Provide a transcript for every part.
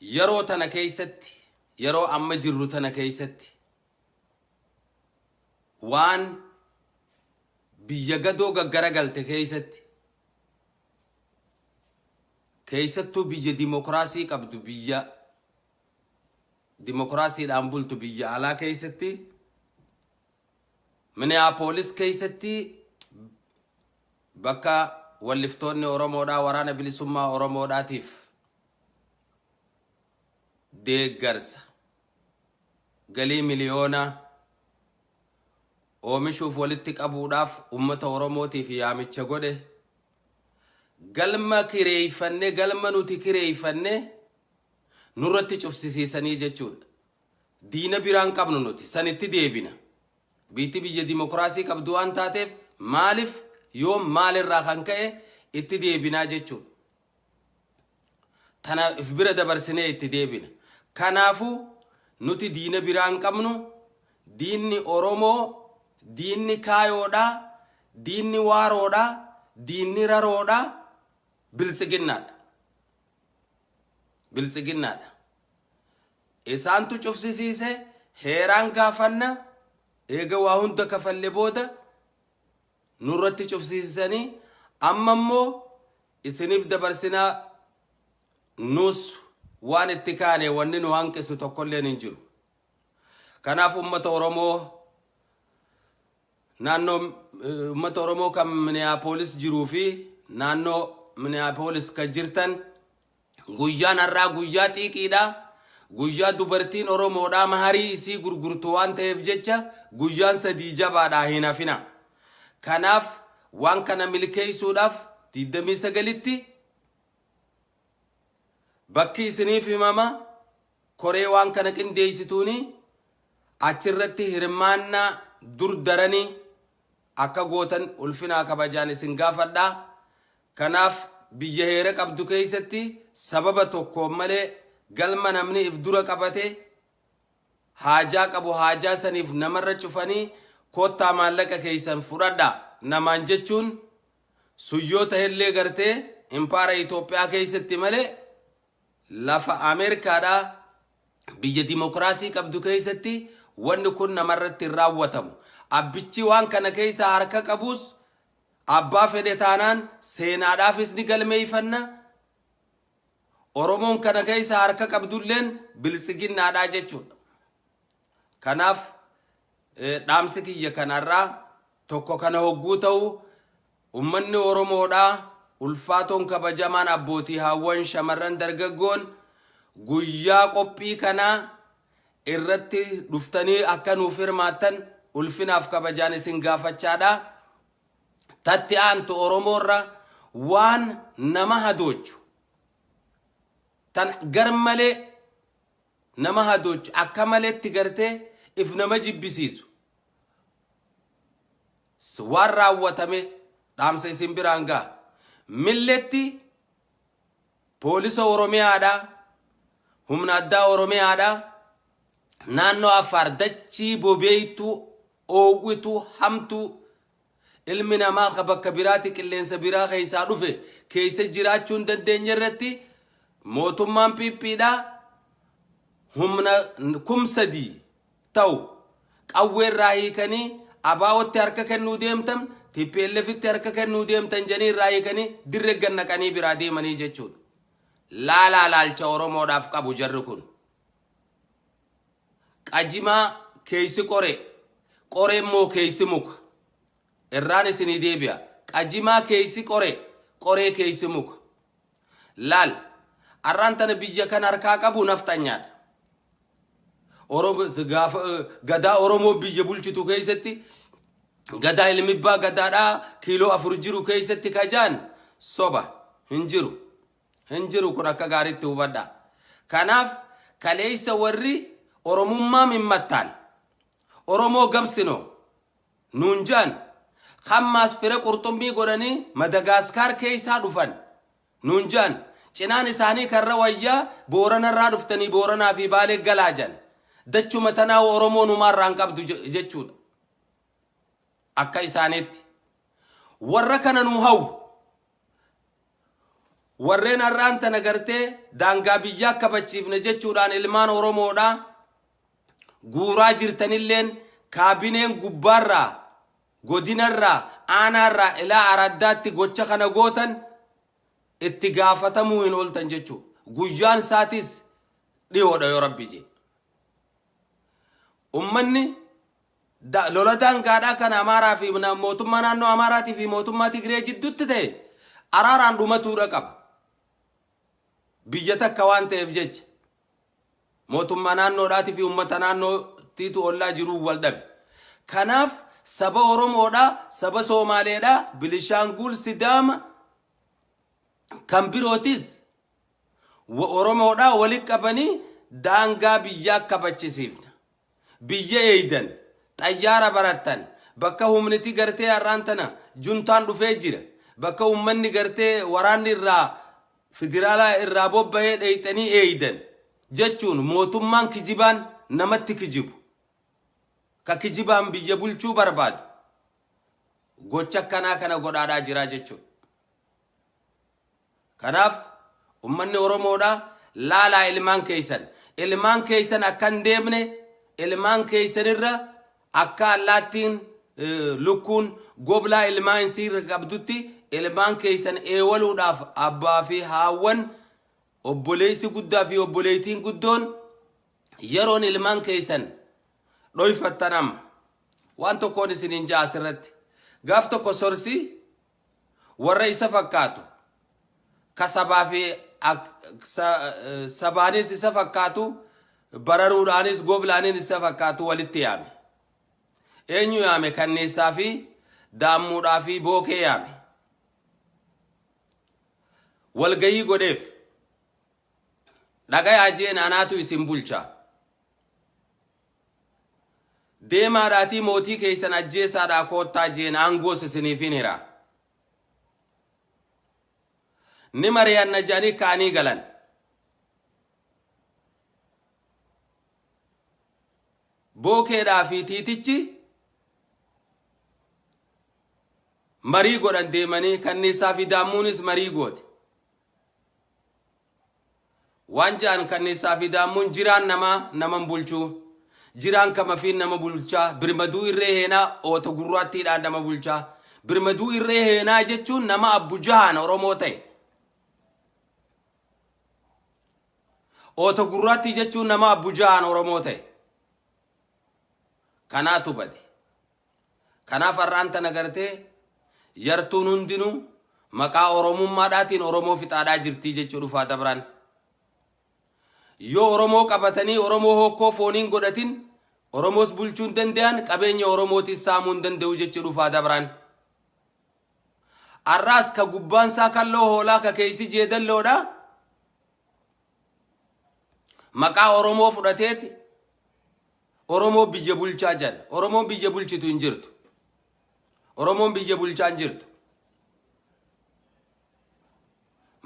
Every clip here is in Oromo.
yeroo tana keessatti yeroo amma jirru tana keessatti waan biyya gadoo gaggaraagalte keessattuu biyya dimokiraasii qabdu biyya dimokiraasiidhaan bultu biyya alaa keessatti Minneapolis keessatti bakka walliftoonni Oromoodhaa waraana bilisummaa Oromoodhaatiif deeggarsa galii miliyoona oomishuuf walitti qabuudhaaf ummata Oromootiif yaamicha godhe galma kireeyfanne galma nuti kireeyfanne nurratti cufsisiisanii jechuudha. Diina biraan qabnu nuti sanitti deebina. Biitti biyya dimokiraasii qabdu waan taateef maaliif yoom maalirraa kan ka'e itti deebinaa jechuudha. Tanaaf bira dabarsinee itti deebina. Kanaafuu nuti diina biraan qabnu diinni Oromoo diinni kaayoodha diinni waaroodha diinni raroodha biltsiginnaadha. Isaantu cufsisiise heeraan gaafanna eega waa hunda kafalle booda nurratti cufsisiisanii amma immoo isiniif dabarsinaa nus waan itti kaane wanni nu hanqisu tokkollee hin jiru. Kanaaf ummata Oromoo kan Minneapolis jiruu fi naannoo Minneapolis kan jirtan guyyaan har'aa guyyaa xiiqiidha. Guyyaa dubartiin Oromoodhaa maharii isii gurgurtu waan ta'eef jecha guyyaan sadii jabaadhaa hin hafina. Kanaaf waan kana milkeessuudhaaf 29tti bakki isiniif himama koree waan kana qindeessituuni achirratti hirmaannaa dur daranii akka gootan ulfinaa kabajaan isin gaafadhaa. Kanaaf biyya heera qabdu keessatti sababa tokko malee galma namni if dura qabate haajaa qabu haajaa saniif namarra cufanii kottaa maallaqa keessan fudhadha namaan jechuun suyyoota hellee gartee impaara Itoophiyaa keessatti malee lafa Ameerikaadhaa biyya dimokiraasii qabdu keessatti wanni kun namarratti hin raawwatamu. Abbichi waan kana keessa harka qabus abbaa fedhe taanaan seenaadhaafis ni galmeeyfanna. Oromoon kana keessa harka qabdulleen biltsiginnaadhaa jechuudha. Kanaaf dhaamsi kiyya kanarraa tokko kana hogguu ta'u ummanni Oromoodhaa ulfaatoon kabajamaan abbootii hawwan shamarran dargaggoon guyyaa qophii kanaa irratti dhuftanii akka nuuf hirmaattan ulfinaaf kabajaan isin gaafachaadha. Tatti aantu Oromoorra waan nama hadoochu tan garmalee nama hadoochu akka maleetti gartee if nama jibbisiisu waan raawwatame dhaamsa isin biraan ga'a. Milletti poolisa Oromiyaadha humna addaa Oromiyaadha naannoo Affaar dachii bobeeytu oowwitu hamtu ilmi namaa bakka biraatti qilleensa biraa keessaa dhufe keessa jiraachuu hin dandeenye irratti mootummaan PPdha humna 3,000 ta'u qawweerraa hiikanii abaa'otti harka kennuu deemtan TPLFitti harka kennuu deemtan janii irraa hiikanii dirree gannaqanii biraa deemanii jechuudha. Laalcha Oromoodhaaf qabu jarri kun. Qajimaa keeysi qoree immoo keeysi muka. Irraan isinii deebi'a. Qajimaa keeysi qoree keeysi muka. Laal arraan tana biyya kan harkaa qabu naftanyaadha. Gadaa Oromoo biyya bulchitu keessatti gadaa ilmibbaa gadaadhaa kiiloo 4 jiru keessatti kajaan soba hin jiru kun akka gaariitti hubadha. Kanaaf kaleeysa warri Oromummaa mimmattaan Oromoo gamsino nuunjaan hammaas fira qurxummii godhanii Madagaskar keessaa dhufan nuunjaan cinaan isaanii karra wayyaa Booranarraa dhuftanii Booranaa fi Baalee galaajan dachuma tanaa Oromoo numaarraan qabdu jechuudha. Akka isaaniitti warra kana nu hawwu warreen har'aan tana gartee daangaa biyyaa kabachiifne jechuudhaan ilmaan Oromoodhaa guuraa jirtanilleen kaabineen gubbaarraa godinarraa aanaarraa ilaa araddaatti gocha kana gootan itti gaafatamuu hin ooltan jechuu guyyaan isaatis dhiyoodha yoo rabbi jee ummanni lola daangaadhaa kan Amaaraa fi mootummaa naannoo Amaaraatii fi mootummaa Tigree jidduutti ta'e araaraan dhumatuudha qaba biyya takka waan ta'eef jecha mootummaa naannoodhaatii fi uummata naannootiitu ollaa jiruu wal dhabe kanaaf saba Oromoodhaa saba Somaaleedhaa Bilishaangul Sidaama kan birootis Oromoodhaa walitti qabanii daangaa biyyaa kabachisiifna biyya eeydan xayyaara barattan bakka humniti gartee har'aan tana juntaan dhufee jira bakka ummanni gartee waraanni irraa federaalaa irraa bobba'ee dheeyxanii eeydan jechuun mootummaan kijibaan namatti kijibu ka kijibaan biyya bulchuu barbaadu gocha akkanaa kana godhaadhaa jira jechuun kanaaf ummanni Oromoodhaa laalaa ilmaan keeysan akkan deemne ilmaan keeysanirra akka allaattiin lukkuun goblaa ilmaan siirra qabdutti ilmaan keeysan eewaluudhaaf abbaa fi haawwan obboleessi guddaa fi obboleettiin guddoon yeroon ilmaan keeysan dhoyfattan amma waan tokkoon isiniin ja'a asirratti gaaf tokko sorsi warra isa fakkaatu ka sabaa fi sabaanis isa fakkaatu bararuudhaanis goblaanis isa fakkaatu walitti yaame eenyu yaame kanneessaa fi daammuudhaa fi bookee yaame walgayii godheef dhagayaa jeen anaatu isin bulchaa deemaadhaatii mootii keeysan ajjeesaadhaa koottaa jeen aangoos isiniifin hiraa ni mari'anna jedhanii ka'anii galan bookeedhaa fi tiitichi marii godhan deemanii kanneessaa fi daammuunis marii goote waan jedhan kanneessaa fi daammuun jiraan naman bulchuu jiraan kamafiin nama bulchaa birmaduu irree heenaa oota gurraattiidhaan nama bulchaa birmaduu irree heenaa jechuun nama Abbu Jahaan Oromoo ta'e oota gurraattii jechuun nama Abbu Jahaan Oromoo ta'e kanaatu bade kanaaf har'aan tana gartee yartuun hundinuu maqaa oromummaadhaatiin Oromoo fixaadhaa jirtii jechuu dhufaa dabraan yoo Oromoo qabatanii Oromoo hokkoo fooniin godhatin Oromoos bulchuun danda'an qabeenya Oromootis saamuun danda'u jechuu dhufaa dabraan arraas ka gubbaansaa kalloo hoolaa ka keeysi jeedalloodha maqaa Oromoo fudhateeti Oromoo biyya bulchaa jedha Oromoon biyya bulchitu hin jirtu Oromoon biyya bulchaa hin jirtu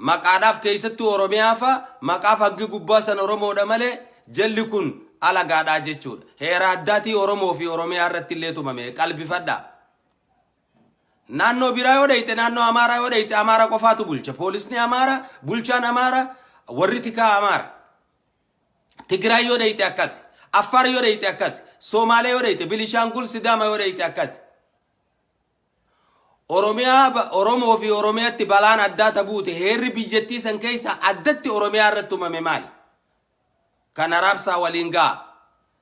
maqaadhaaf keessattuu Oromiyaafa maqaaf haggi gubbaa san Oromoodha malee jalli kun alagaadhaa jechuudha heera addaatii Oromoo fi Oromiyaa irratti illee tumame qalbifadhaa naannoo biraa yoo dhayite naannoo Amaaraa yoo dhayite Amaaraa qofaatu bulcha poolisni Amaaraa bulchaan Amaaraa warri tikaa Amaaraa Tigraay yoo dhayite akkas Affaar yoo dhayite akkas Somaalee yoo dhayite Bilishaangul Sidaama yoo dhayite akkas Oromoo fi Oromiyaatti balaan addaa tabuute heerri biyyattii san keessa addatti Oromiyaa irratti tumame maali kan araabsaa waliin ga'a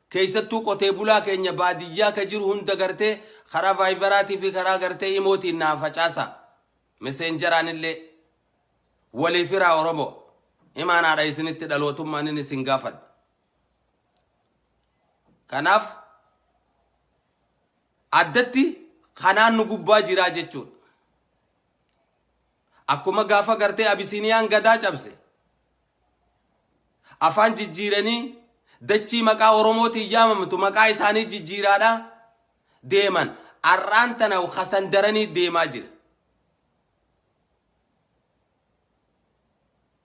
keessattuu qotee bulaa keenya baadiyyaa ka jiru hunda gartee karaa vaayibaraatii fi karaa gartee imootiin naa facaasa meseenjaraan illee walii firaa Oromoo imaanaadha isinitti dhalootummaan inni isin gaafadha kanaaf addatti kanaan nu gubbaa jiraa jechuudha akkuma gaafa gartee Abisiniyaan gadaa cabse afaan jijjiiranii dachii maqaa Oromootiin yaamamtu maqaa isaanii jijjiiraadhaa deeman arraan tana kasandaranii deemaa jira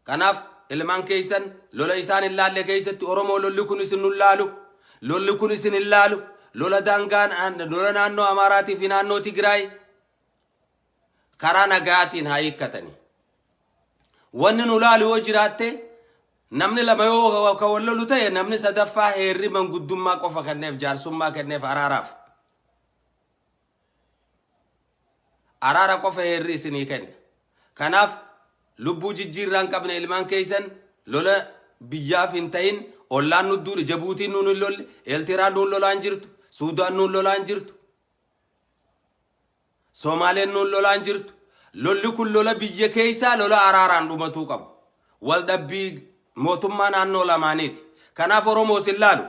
kanaaf ilmaan keeysan lola isaan hin laalle keeysatti Oromoo lolli kun isin nun laalu lolli kun isin hin laalu lola daangaan lola naannoo Amaaraatii fi naannoo Tigraay karaa nagaatiin haa hiikkatanii wanni nu laalu yoo jiraatte namni lama yoo ka wallolu ta'e namni sadaffaa heerri manguddummaa qofa kenneef jaarsummaa kenneef araara qofa heerri isinii kenna. Kanaaf lubbuu jijjiirraan qabne ilmaan keessan lola biyyaaf hin ta'in ollaan nu duudhe Jabuutiin nuun hin lolle Eeltiraan nuun lolaan jirtu Suudaan nuun lolaan jirtu Soomaaleen nuun lolaan jirtu lolli kun lola biyya keessaa lola araaraan dhumatuu qabu wal dhabbii mootummaa naannoo lamaaniiti. Kanaaf Oromoo sin laalu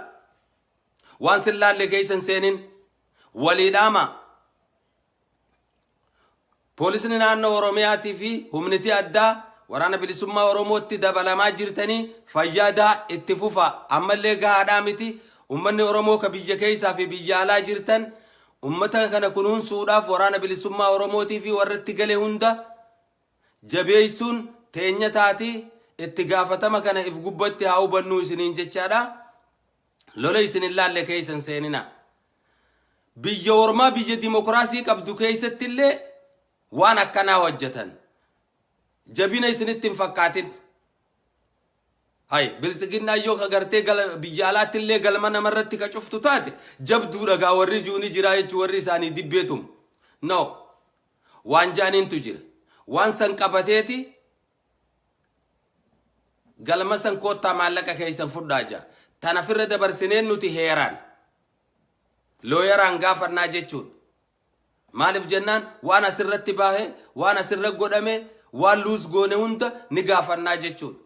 waan sin laalle keessan seenin waliidhaama poolisni naannoo Oromiyaatii fi humniti addaa waraana bilisummaa Oromootti dabalamaa jirtanii fayyaadaa itti fufa ammallee gahaadhaa miti. Ummanni Oromoo ka biyya keessaa fi biyya alaa jirtan ummata kana kunuunsuudhaaf waraana bilisummaa Oromootii fi warratti gale hunda jabeessuun teenya taatii itti gaafatama kana if gubbatti haa hubannuu isiniin jechaadha. Lola isinin laalle keessan seenina. Biyya ormaa biyya dimokiraasii qabdu keessatti illee waan akkanaa hojjetan jabina isinitti hin fakkaatin. Hay bilisiginnaa yoo ka gartee biyya alaatti illee galma namarratti ka cuftu taate jabduu dhagaa warri juuni jira jechuu warri isaanii dibbeetum. No waan jaaniintu jira waan san qabateeti galma san koottaa maallaqa keessan fudhaa jaa tana firra dabarsineen nuti heeraan looyaraan gaafannaa jechuudha. Maaliif jennaan waan asirratti baahe waan asirra godhame waan luus goone hunda ni gaafannaa jechuudha.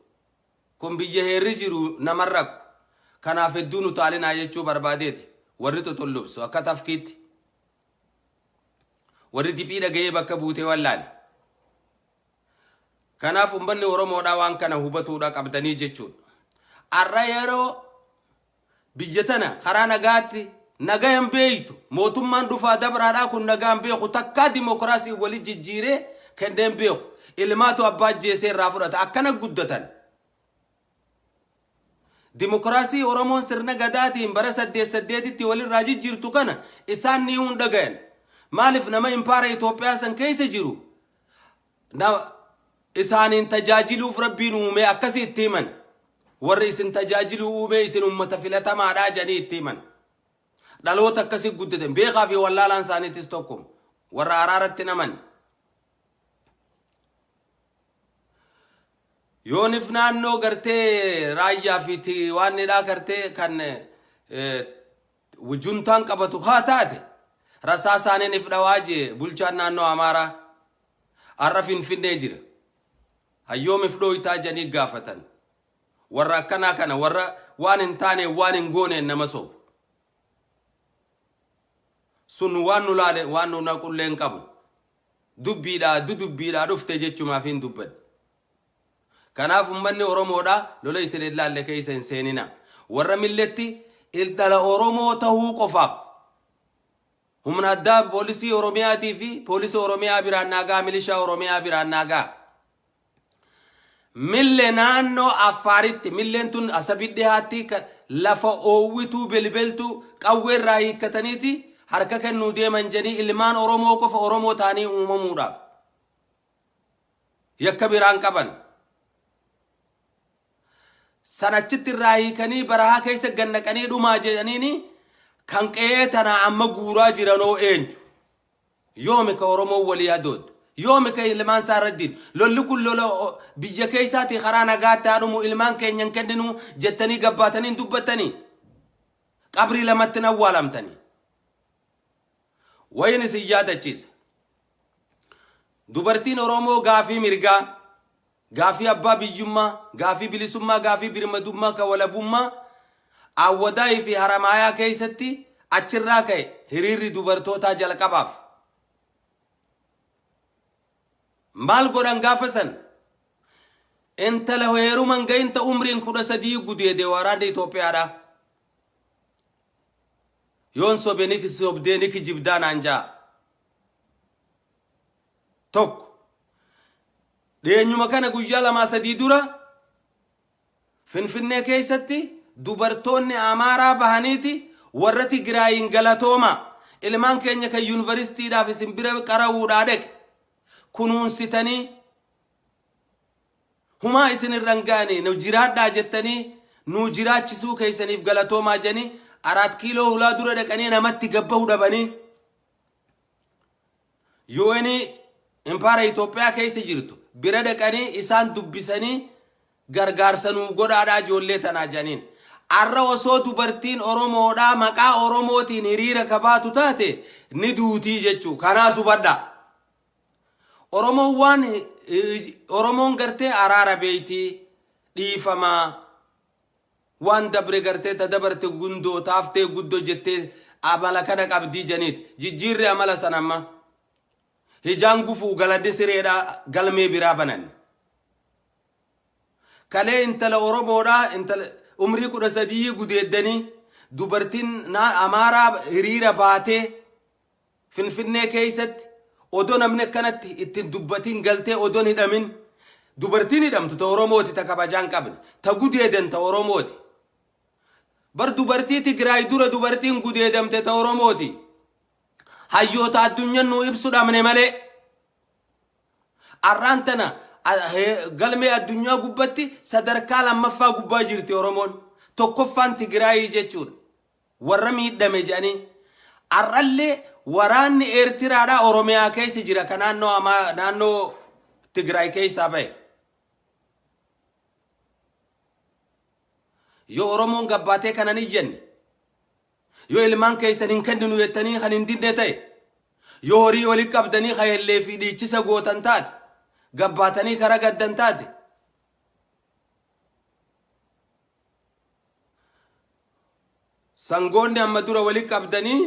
Kun biyya heerri jiru namarrakku kanaaf hedduu nu taalinaa jechuu barbaadeeti warri tutullubsu akka tafkiitti warri diphii dhaga'ee bakka buutee wallaale. Kanaaf ummanni Oromoodhaa waan kana hubatuudha qabdanii jechuudha. Arra yeroo biyya tana karaa nagaatti nagayan beeytu mootummaan dhufaa dabraadhaa kun nagaan beeku takkaa dimokiraasii wali jijjiiree kenneen beeku ilmaatu abbaa jeesee irraa fudhata akkana guddatan. Dimokiraasii Oromoon sirna gadaatiin bara 88tti walirraa jijjiirtu kana isaan ni hunda gayan. Maaliif nama impaara Itoophiyaa san keessa jiru isaaniin tajaajiluuf rabbiin uume akkasii itti himan warri isin tajaajiluu uume isin ummata filatamaadhaa jedhanii itti himan. Dhaloota akkasii guddatan beekaa fi wallaalaan isaaniitis tokkum warra araaratti naman. Yoonif naannoo gartee raayyaa fi waan nidhaa gartee kan juntaan qabatu haa taate rasaa isaaniin if dhawaa jee bulchaan naannoo Amaaraa arra Finfinnee jira. Hayyoom if dhooytaa jedhanii gaafatan warra akkanaa kana warra waan hin taane waan hin gooneen nama soobu. Sun waan nu laale waan nu naqulleen qabu dubbiidhaa dhufte jechumaaf hin dubbadde. Kanaaf ummanni Oromoodhaa lola isin laalle keessa hin seenina. Warra milletti dhala Oromoo tahuu qofaaf humna addaa poolisii Oromiyaatii fi poolisii Oromiyaa biraan naagaa milishaa Oromiyaa biraan naagaa mille naannoo Affaaritti milleen tun asabidde haatti lafa oowwituu belbeltuu qawweerraa hiikkataniiti harka kennuu deeman jedhanii ilmaan Oromoo qofa Oromoo taanii uumamuudhaaf yakka biraan qaban. Sanachitti irraa hiikanii barahaa keessa gannaqanii dhumaa jedhaniini kan qe'ee tana amma guuraa jiranoo eenyu yoomi ka Oromoo walii adooddu yoomi ka ilmaan saarraddiin lolli kun lola biyya keessaati karaa nagaatti haadhumu ilmaan keenyan kenninu jettanii gabbaatanii dubbattanii qabrii lamatti awwaalamtanii wayin isin yaadachiisa. Dubartiin Oromoo gaafii mirgaa gaafii abbaa biyyummaa gaafii bilisummaa gaafii birmadummaa ka walabummaa awwadaa fi haramaayaa keessatti achirraa ka'e hiriirri dubartootaa jalqabaaf maal godhan gaafa san intala heeruman ga'inta umriin 13 gudeede waraana Itoophiyaadha. Yoon sobeniki sobdeeniki jibdaan anjaa tokko dheenyuma kana guyyaa 2-3 dura Finfinnee keessatti dubartoonni Amaaraa bahaniiti warra Tigraayin galatooma ilmaan keenya kan yuunivarsiitiidhaaf isin bira qarawuudhaa dhaqe kunuunsitanii Huma isin irrangaani nu jiraadhaa jettanii nu jiraachisuu keessaniif galatoomaa janii 4 kiiloo hulaa dura dhaqanii namatti gabbahuu dhabanii UN Empire Ethiopia keessa jirtu bira dhaqanii isaan dubbisanii gargaarsanuu godhaadhaa ijoollee tanaa janiin arra osoo dubartiin Oromoodhaa maqaa Oromootiin hiriira kabaatu taate ni duutii jechuu kanaa subadha Oromoon gartee araara beeyti dhiifamaa waan dabre gartee tadabarte gundoo taaftee guddoo jettee amala kana qabdii janiit jijjiirri amala sanamma hijaan gufuu galadde sireedha galmee biraa banan kalee intala Oromoodhaa intala umrii 13 gudeeddanii dubartiin amaaraa hiriira baatee Finfinnee keessatti odoo namni akkanatti ittiin dubbatiin galtee odoon hidhamin dubartiin hidhamtu ta Oromooti ta kabajaan qabne ta gudeedan ta Oromooti bar dubartii Tigraay dura dubartiin gudeedamte ta Oromooti hayyoota addunyaan nu ibsu dhamne malee arraan tana galmee addunyaa gubbatti sadarkaa lammaffaa gubbaa jirti Oromoon tokkoffaan Tigraay jechuudha warra miidhame jedhanii arrallee waraanni Eertiraadhaa Oromiyaa keessa jira kan naannoo Tigraay keessaa bahe yoo Oromoon gabbaatee kanan ijjenne yoo ilmaan keessan hin kenninu jettanii kan hin dinne ta'e yoo horii walii qabdanii khayellee fi dhiichisa gootan taate gabbaatanii kara gaddan taate sangoonni amma dura walii qabdanii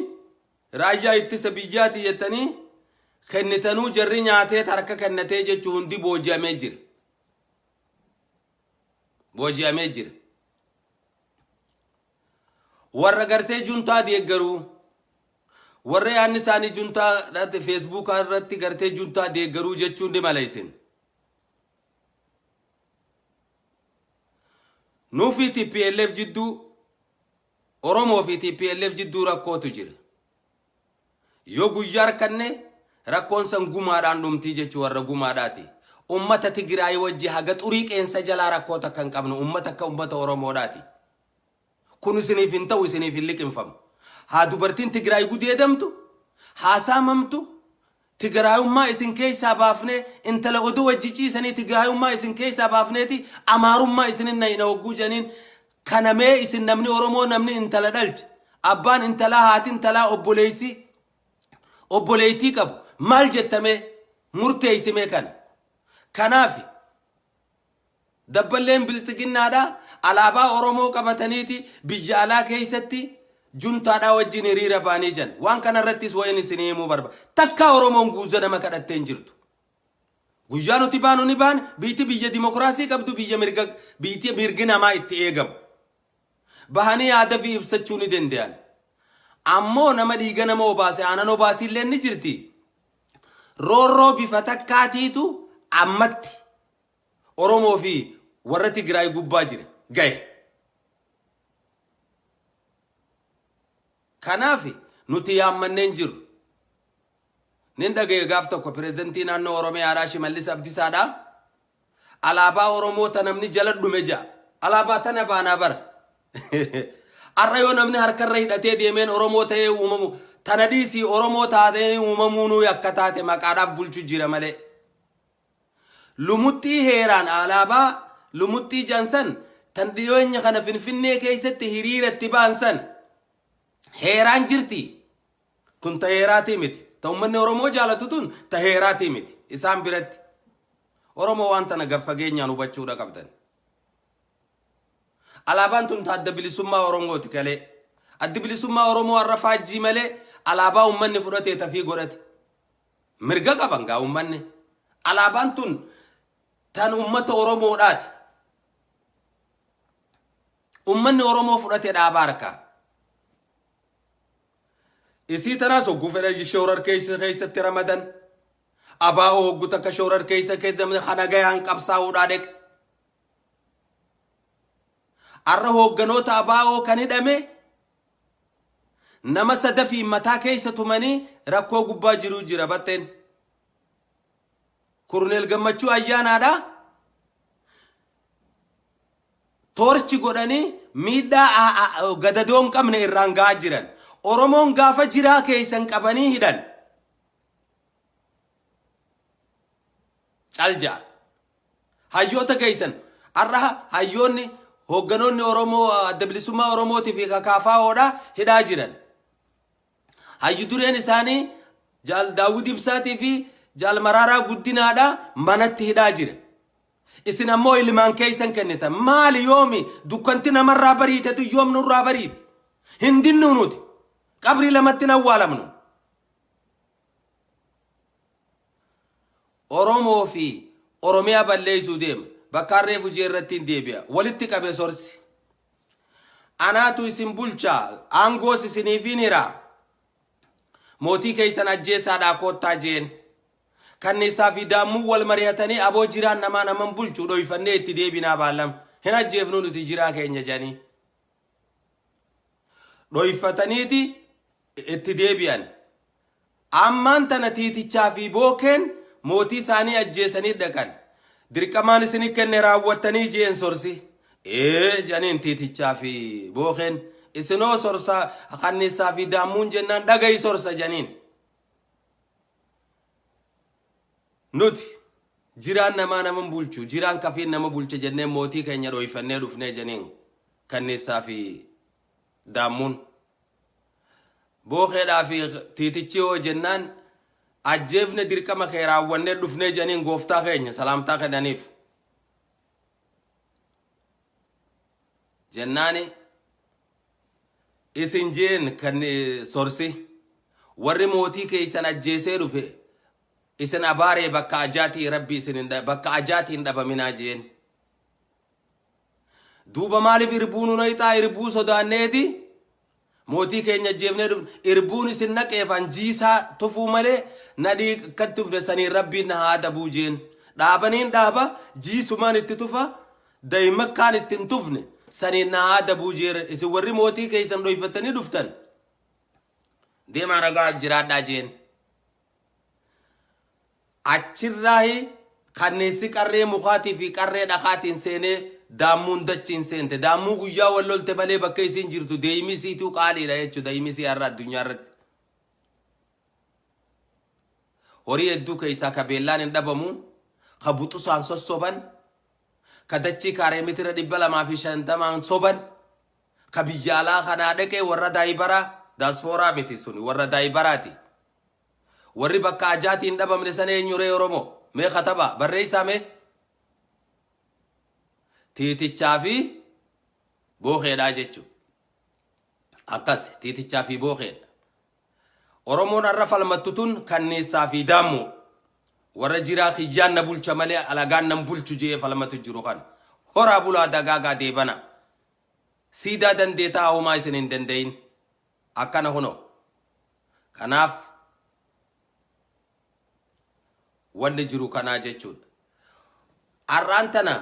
raayyaa ittisa biyyaati jettanii kennitanuu jarri nyaatee harka kennatee jechuu hundi booji'amee jira warra gartee juntaa deeggaruu warra yaanni isaanii juntaa irratti Facebook irratti gartee juntaa deeggaruu jechuun dhimala isin nuufi TPLF jidduu Oromoo fi TPLF jidduu rakkootu jira yoo guyyaa harkanne rakkoon san gumaadhaan dhumtii jechuu warra gumaadhaati ummata Tigraay wajji haga xurii qeensa jalaa rakkoota kan qabnu ummata akka ummata Oromoodhaati kun isiniif hin ta'u isiniif hin liqinfamu haa dubartiin Tigraay gudeedamtu haa saamamtu Tigraayummaa isin keessaa baafne intala oduu wajji ciisanii Tigraayummaa isin keessaa baafneeti Amaarummaa isinin na hogguu janiin kanamee isin namni Oromoo namni intala dhalche abbaan intalaa haati intalaa obboleeytii qabu maal jettame murteessimee kanaafi dabballeen bilisiginnaadhaa alaabaa Oromoo qabataniiti biyya alaa keessatti juntaadhaa wajjin hiriira baanii jan waan kanarrattis wayin isinii himuu barbaada takka Oromoon guuza nama kadhattee hin jirtu guyyaa nuti baanu ni baan biyya dimokiraasii qabdu biyya mirgi namaa itti eegamu bahanii yaada fi ibsachuu ni danda'an ammoo nama dhiiga nama obaase aanan obaasiillee ni jirti roorroo bifa takkaatiitu ammatti Oromoo fi warra Tigraay gubbaa jira gahe kanaafi nuti yaammanneen jiru nin dhagaye gaaf tokko pireezidantii naannoo Oromiyaadhaa Shimallis Abdiisaadhaa alaabaa Oromoota namni jala dhume ja'a alaabaa tana baanaa bara arra yoo namni harkarra hidhatee deemeen Oromoo ta'ee uumamu tana dhiisii Oromoo taatee uumamuunuu akka taate maqaadhaaf bulchu jira malee lumuttii heeraan alaabaa lumuttii jansan tan dhiyoenya kana Finfinnee keessatti hiriiratti baansan heeraan jirti tun ta heeraatii miti ta ummanni Oromoo jaalatu tun ta heeraatii miti isaan biratti Oromoo waan tana gaffageenyaan hubachuudha qabdan alaabaan tun ta adda bilisummaa Oromooti kalee adda bilisummaa Oromoo har'a faajjii malee alaabaa ummanni fudhatee tafii godhate mirga qaban gaa ummanni alaabaan tun tan ummata Oromoodhaati ummanni Oromoo fudhatee dhaabaa harkaa isii tanaas hogguu fedha shoorar keessatti ramadan abaa'oo hogguu takka shoorar keessatti kana gayaan qabsaa'uudhaa deeqa arra hoogganoota abaa'oo kan hidhame nama sadafii mataa keessa tumanii rakkoo gubbaa jiruu jira batteen Korneel Gammachuu ayyaanaadhaa torchi godhani miidhaa gadadoon qabne irraan gahaa jiran. Oromoon gaafa jiraa keessan qabanii hidhan. Calja hayyoota keessan arra hayyoonni hogganoonni Oromoo adda bilisummaa Oromootii fi KFO'dha hidhaa jiran. Hayyu dureen isaanii Jaal Daawud Ibsaatii fi Jaal Maraaraa Guddinaadha manatti hidhaa jira. Isin ammoo ilmaan keessan kennitan maali yoomi dukkanti namarraa bariitetu yoom nurraa bariite hindinnu nuti qabrii lamatti awwaalamnu. Oromoo fi Oromiyaa balleessuu deema bakka reefu jeerratti hin deebi'a walitti qabe sorsi. Anaatu isin bulchaa aangoos isiniifin hiraa. Mootii keessan ajjeesaadhaa koottaa jeen. Kanniisaa fi daammuu wal mari'atanii aboo jiraan naman bulchuu dhoyfannee itti deebinaa baallam. Hin ajjeefnu nuti jiraa keenya janii. Dhoyfataniiti itti deebi'an. Ammaan tana tiitichaa fi bookeen mootii isaanii ajjeesanii dhaqan. Dirqamaan isin kenne raawwattanii jeen sorsi. Janiin tiitichaa fi bookeen. Isinoo sorsa kanniisaa fi daammuun jennaan dhagayi sorsa janiin. Nuti jiraan naman bulchu jiraan kafiin nama bulche jennee mootii keenya dhoyfannee dhufnee janiin kanniisaa fi daammuun. Bookeedhaa fi tiitichi hoo jennaan ajjeefne dirqama kee raawwannee dhufnee janiin gooftaa keenya salaamtaa kennaniif. Jennaani isin jeen kan sorsi warri mootii keessan ajjeesee dhufe isin abaaree bakka ajaatii rabbi isin bakka ajaatiin dhabaminaa jeen. Duuba maaliif irbuun unayxaa irbuu sodaanneeti mootii keenya ajjeefnee dhufne irbuun isin naqeefan jiisaa tufuu malee nadhii akkatti dhufne saniin rabbiin na haa dabuu jeen. Dhaabaniin dhaaba jiisumaan itti tufa daa'imakkaan ittiin tufne. Saniin na haa dabuu jeera isin warri mootii keessan dhoyfatanii dhuftan deemaa ragaa jiraadhaa jeen. Achirraahi kanneessi qarree mukaatii fi qarree dhakaatiin seenee daammuun dachiin seente. Daammuu guyyaa wal lolte malee bakka isiin jirtu deemisiituu qaaliidha jechuudha deemisii har'a addunyaa irratti. Horii hedduu keessaa ka beellaan hin dhabamu ka buxusaan sossoban. Ka dachii kaaree mitira 250 soban ka biyyaalaa kanaa dhaqee warra daayibaraa daasfooraa miti suni warra daayibaraati. Warri bakka ajaatiin dhabamne sana eenyuree Oromoo mee kataba barreessaa mee tiitichaa fi bookeedhaa jechuudha. Akkas tiitichaa fi bookeedha. Oromoon har'a falmattu tun kanniisaa fi daammoo. Warra jiraa kiyyaan na bulcha malee alagaan nan bulchu jee falmatu jiru kan horaa bulaa dagaagaa deebana siidaa dandeetaa homaa isin hin dandayin akkana huno. Kanaaf wanni jiru kanaa jechuudha. Arraan tana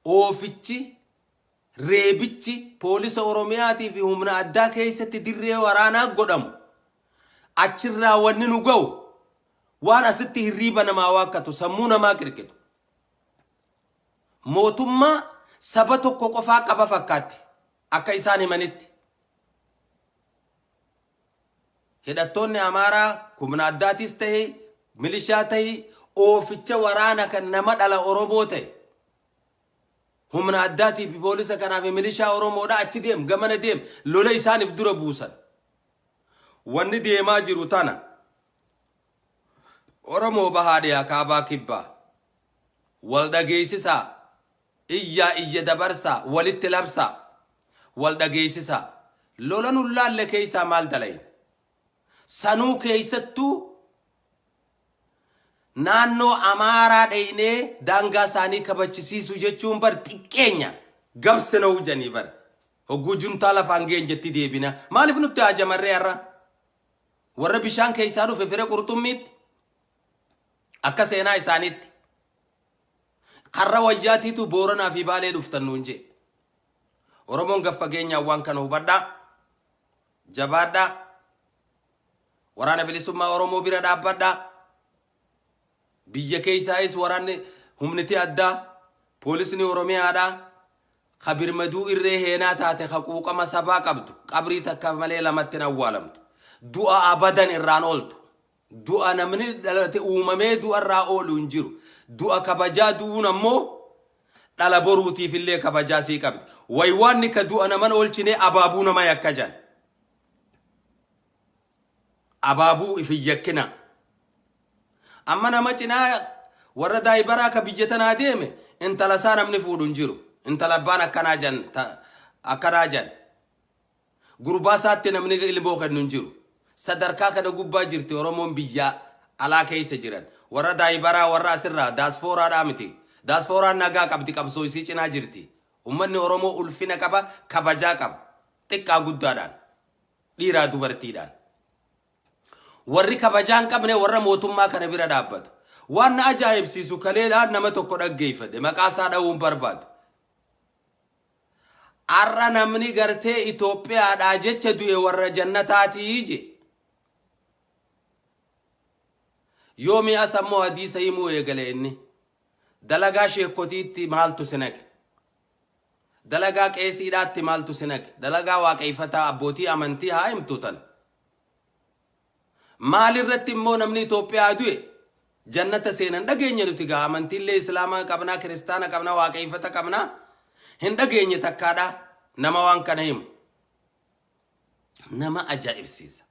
oofichi reebichi poolisa Oromiyaatii fi humna addaa keessatti dirree waraanaa godhamu achirraa wanni nu ga'u. Waan asitti hirriiba namaa waakkatu sammuu namaa qirqitu. Mootummaa saba tokko qofaa qaba fakkaatti akka isaan himanitti. Hidhattoonni Amaaraa humna addaatis ta'e milishaa ta'e ooficha waraana kan nama dhala Oromoo ta'e humna addaatii fi poolisa kanaaf milishaa Oromoodha achi deem gamana deem lola isaaniif dura buusan. Wanni deemaa jiru tana. Oromoo bahaadhiyaa kaabaa kibbaa wal dhageessisaa iyya dabarsaa walitti labsaa wal dhageessisaa lola nullaalle keessaa maal dalayin sanuu keessattuu naannoo Amaaraa dhaynee daangaa isaanii kabachisiisu jechuun bar xiqqeenya gabsina hujanii bar hogguu juntaa lafaan geenyetti deebina maaliif nutti hajamarree har'a warra bishaan keessaa dhufe fira qurxummiitti. Akka seenaa isaaniitti karra wayyaatiitu Booranaa fi Baalee dhuftan nuun jee. Oromoon gaffageenyaan waan kana hubadhaa jabaadhaa waraana bilisummaa Oromoo bira dhaabbadhaa biyya keessaayis waraanni humniti addaa poolisni Oromiyaadhaa خبر مدو الرهينا تاتي خقوق ما سبا قبض قبري تكمل لما تنوالمت دعاء أبدا الرانولت دعاء نمني دلتي أممي دعاء الرأول ونجرو دعاء كبجا دعونا مو دل بروتي في اللي كبجا سي قبض ويواني كدعاء نمن أولشني أبابونا ما يكجان أبابو في يكنا أما نمتنا ورد دايبرا كبيجتنا ديمه انت لسانا من فودون جيرو انت لبانا كناجن اكراجن غرباسات نمني اللي بوخد ننجيرو صدركا كدا غبا جيرتي اورومون بيجا على كيس جيران ورد دايبرا ورا سرا داسفورا دامتي داسفورا نغا قبتي قبسو سيچنا جيرتي امن اورومو الفينا كبا كبجا كب تكا غدادان ديرا دوبرتيدان وري كبجان كبنه ور موتوما كن بيرا دابت وانا عجائب سيسو كليلا نما توكو دغيفد مقاسا داون برباد ارنا مني غرتي ايثيوبيا داجچ دوي ور جنتاتي يجي يومي اسمو حديث يمو يغليني دلغا شيكوتيتي مالتو سنك دلغا قيسيدات مالتو سنك دلغا واقيفتا ابوتي امنتي هايمتوتن مال الرتمو نمني ايثيوبيا دوي جنة سينن دغيني نتيغا امنتي الاسلام قبنا كريستانا قبنا واقيفتا قبنا هندغيني تكادا نما وان كنهم نما عجائب سيسا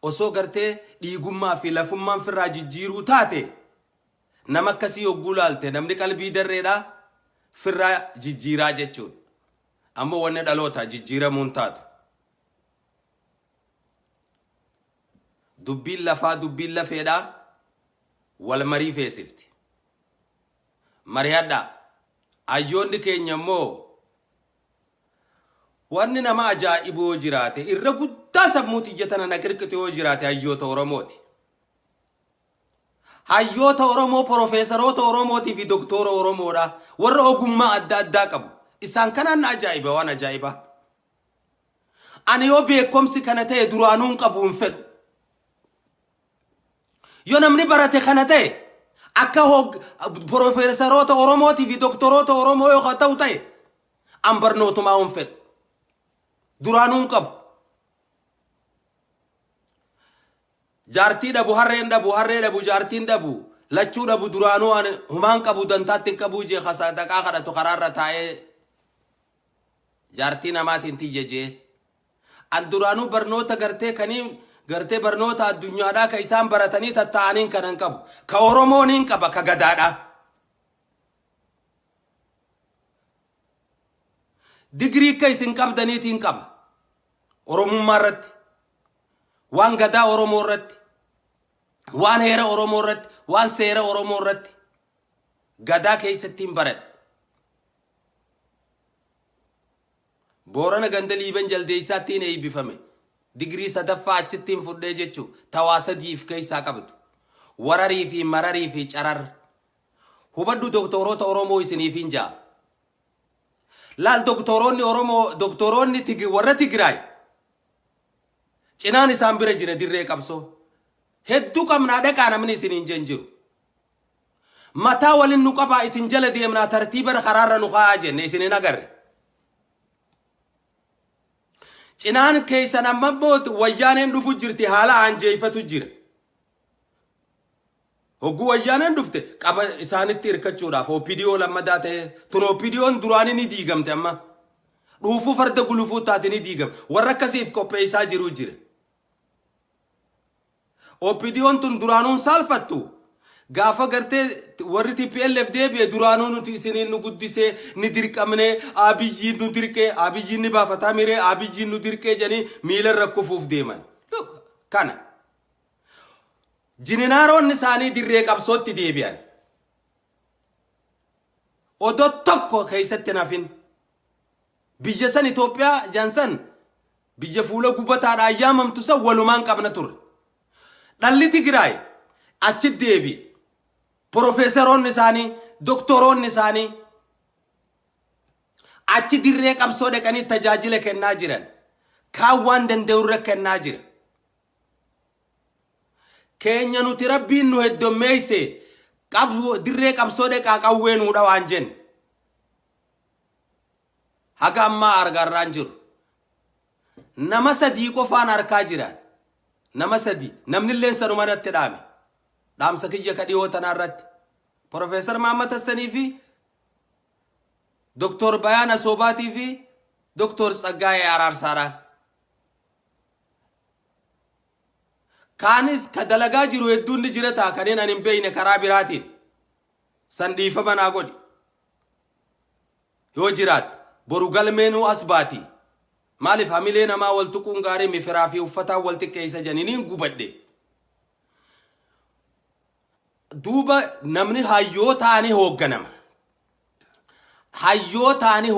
osoo gartee dhiigummaa fi lafummaan firraa jijjiiruu taate nama akkasii yogguu laalte namni qalbii darreedha firraa jijjiiraa jechuun ammoo wanne dhaloota jijjiiramuun taatu dubbiin lafaa dubbiin lafeedha wal marii feesifti mari'adha ayyoonni keenya immoo wanni nama ajaa'iboo jiraate irra guddaa sammuuti jetana naqirqite yoo jiraate hayyoota oromooti hayyoota oromoo profeesaroota oromooti fi doktora oromoodha warra ogummaa adda addaa qabu isaan kanaan ajaa'iba waan ajaa'iba ani yoo beekomsi kana ta'e duraanuun qabuun fedhu yoo namni barate kana ta'e akka profeesaroota oromooti fi doktoroota oromoo yoo ta'u ta'e an barnootumaa un fedhu duraanuun qabu jaartii dhabu harreen dhabu jaartiin dhabu lachuu dhabu duraanuu an humaan qabu dantaatti qabu je khasadaqaa kadhatu karaarra taa'ee jaartii namaatiin tiyyeje an duraanuu barnoota gartee kanii gartee barnoota addunyaadhaa ka isaan baratanii tattaa'aniin kanan qabu ka oromooniin qaba ka gadaadha digrii ka isin qabdaniitiin qaba oromummaa irratti waan gadaa oromoo irratti waan heera oromoo irratti waan seera oromoo irratti gadaa keessattiin baradhe boorana ganda liiban jaldeessaattiin eebbifame digrii sadaffaa achittiin fudhee jechuu tawaasa diif keessaa qabdu wararii fi mararii fi carar hubaddu doktoroota oromoo isiniifiin jaa laal doktoroonni oromoo doktoroonni warra Tigraay cinaan isaan bira jira dirree qabsoo hedduu qabnaa dhaqaa namni isiniin jenjiru mataa walin nu qabaa isin jala deemnaa tartiiba karaarra nu kaa'aa jenne isiniin agarre cinaan keessan amma boot wayyaaneen dhufu jirti haala anjeeffatu jira hoggu wayyaaneen dhufte qaba isaanitti hirkachuudhaaf OPDO lammadaa ta'e tun OPDOon duraanii ni diigamte amma dhuufuu farda gulufuu taate ni diigam warra akkasiif qopheessaa jiru jira OPDOon tun duraanuun saalfattu gaafa gartee warri TPLF deebi'e duraanuu nuti isiniin nu guddisee ni dirqamne abiyyiin nu dirqee abiyyiin ni baafataa miree abiyyiin nu dirqee jedhanii miila rakkufuuf deeman kana jininaaroonni isaanii dirree qabsootti deebi'an odoo tokko keessatti nafin biyya san Itoophiyaa jansan biyya fuula gubataadha ayyaamamtu san walumaan qabna turre dhalli Tigraay achi deebi'e profeesaroonni isaanii doktoroonni isaanii achi dirree qabsoo dhaqanii tajaajila kennaa jiran kaan waan danda'urra kennaa jira keenya nuti rabbiin nu heddommeeyse qabu dirree qabsoo dhaqaa qawwee nuudha waan jennu haga amma argarraan jiru nama sadii qofaan harkaa jiran nama sadii namnillee sanuma irratti dhaamsa kiyya ka dhiyoo tanaa irratti Profeesar Mahammad Hassanii fi Doktor Bayaan Asobaatii fi Doktor Tsaggaayee Araarsaadhaan kaanis ka dalagaa jiru hedduun ni jira taa kanneen ani hin beekne karaa biraatiin san dhiifama naa godhi yoo jiraat boru galmeenuu as baati maaliif hamilee namaa wal tuquun gaarii mifiraa fi uffataa wal xiqqeessa janiiniin gubadhe duuba namni hayyoo ta'anii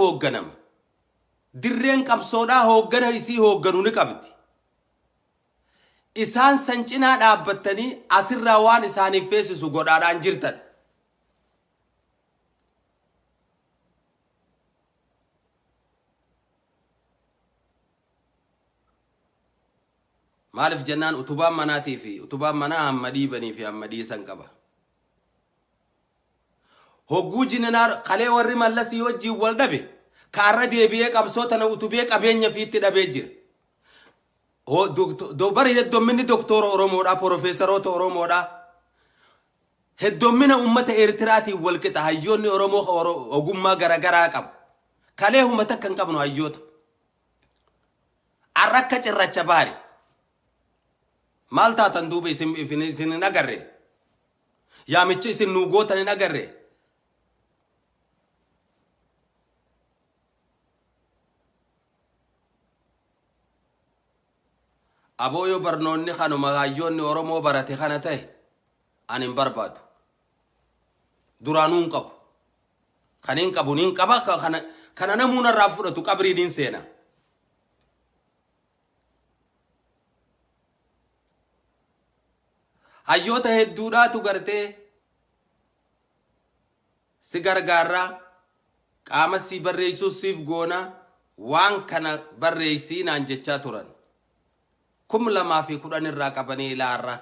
hoogganama dirreen qabsoodhaa hooggana isii hoogganu ni qabdi isaan san cinaa dhaabbattanii asirraa waan isaaniif feesisu godhaadhaan jirtan maaliif jennaan utubaan manaatii fi utubaan manaa hamma dhiibanii fi hamma dhiisan qaba hogguu jininaar qalee warri mallasii wajjiin wal dhabe kaarra deebi'ee qabsoo tana utubee qabeenya fiitti dhabee jira bari heddomminni doktora Oromoodhaa Profeesaroota Oromoodhaa heddommina ummata Eertiraatiin wal qixa hayyoonni Oromoo ogummaa garagaraa qabu kalee uummata kan qabnu hayyoota arrakka cirracha baari maal taatan duuba isin hin agarre yaamichi isin nuu gootan hin agarre abooyo barnoonni kanuma hayyoonni Oromoo barate kana ta'e ani hin barbaadu duraanuu hin qabu kan hin qabu niin qaba kana namuun irraa fudhatu qabriin seena hayyoota hedduudhaatu gartee si gargaarraa qaama si barreessuuf siif goona waan kana barreessii naan jechaa turan 2010 irraa qabanii ilaarra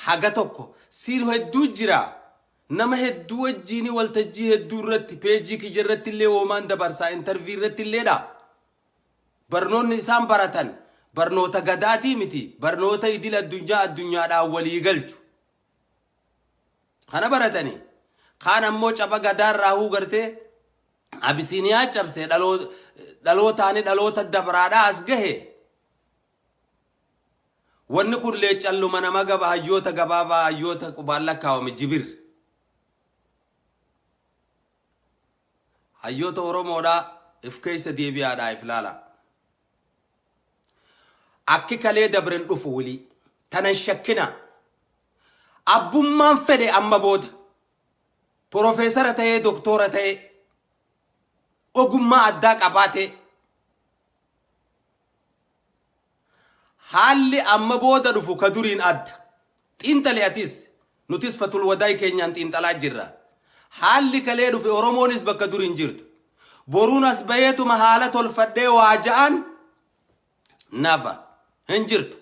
haga tokko siir hedduu jira nama hedduu wajjiin waltajjii hedduu irratti peejii kiyya irratti illee woomaan dabarsaa intervii irratti illeedha barnoonni isaan baratan barnoota gadaatii miti barnoota idil addunyaadhaan walii galchu kana baratanii kaan ammoo caba gadaarraa huu gartee Abisiiniyaa cabsee dhalootaani dhaloota dabraadhaa as gahe wanni kun lee calluma nama gaba hayyoota gabaabaa hayyoota qubaan lakkaawame jibir hayyoota Oromoodhaa if keessa deebi'aadhaa if laala akki kalee dabren dhufu wali tanan shakkina abbummaan fedhe amma booda Profeesara ta'ee doktora ta'ee ogummaa addaa qabaate haalli amma booda dhufu ka duriin adda xiinxali'atis nutis fatul wadaay keenyaan xiinxalaa jirra haalli kalee dhufe Oromoonis bakka duriin jirtu boruun as bayeetuma haala tolfadhee waa ja'an nafa hin jirtu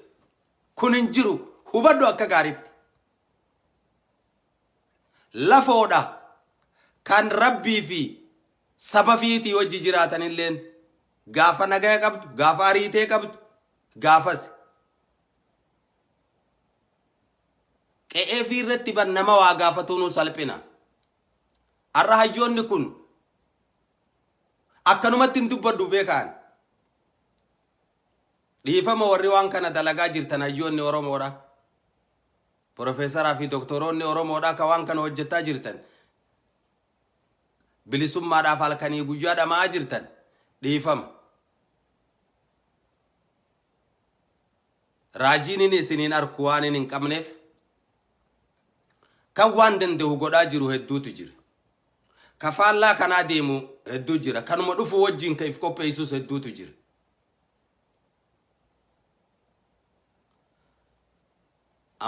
kun hin jiru hubadhu akka gaariitti lafoodha kan rabbii fi sabafiitii wajji jiraatan illeen gaafa nagaya qabdu gaafa ariitee qabdu gaafas qe'ee fi irratti ban nama waa gaafatuun salphina arra hayyoonni kun akkanumatti hin dubbaddu beekaan dhiifama warri waan kana dalagaa jirtan hayyoonni Oromoodha Profeesaraa fi doktoroonni Oromoodha ka waan kana hojjetaa jirtan bilisummaadhaaf halkanii guyyaa dhamaa jirtan dhiifama raajiin isiniin arku waan hin qabneef kan waan danda'u godhaa jiru hedduutu jira kafaallaa kanaa deemu hedduu jira kanuma dhufu wajjiin ka if qopheessus hedduutu jira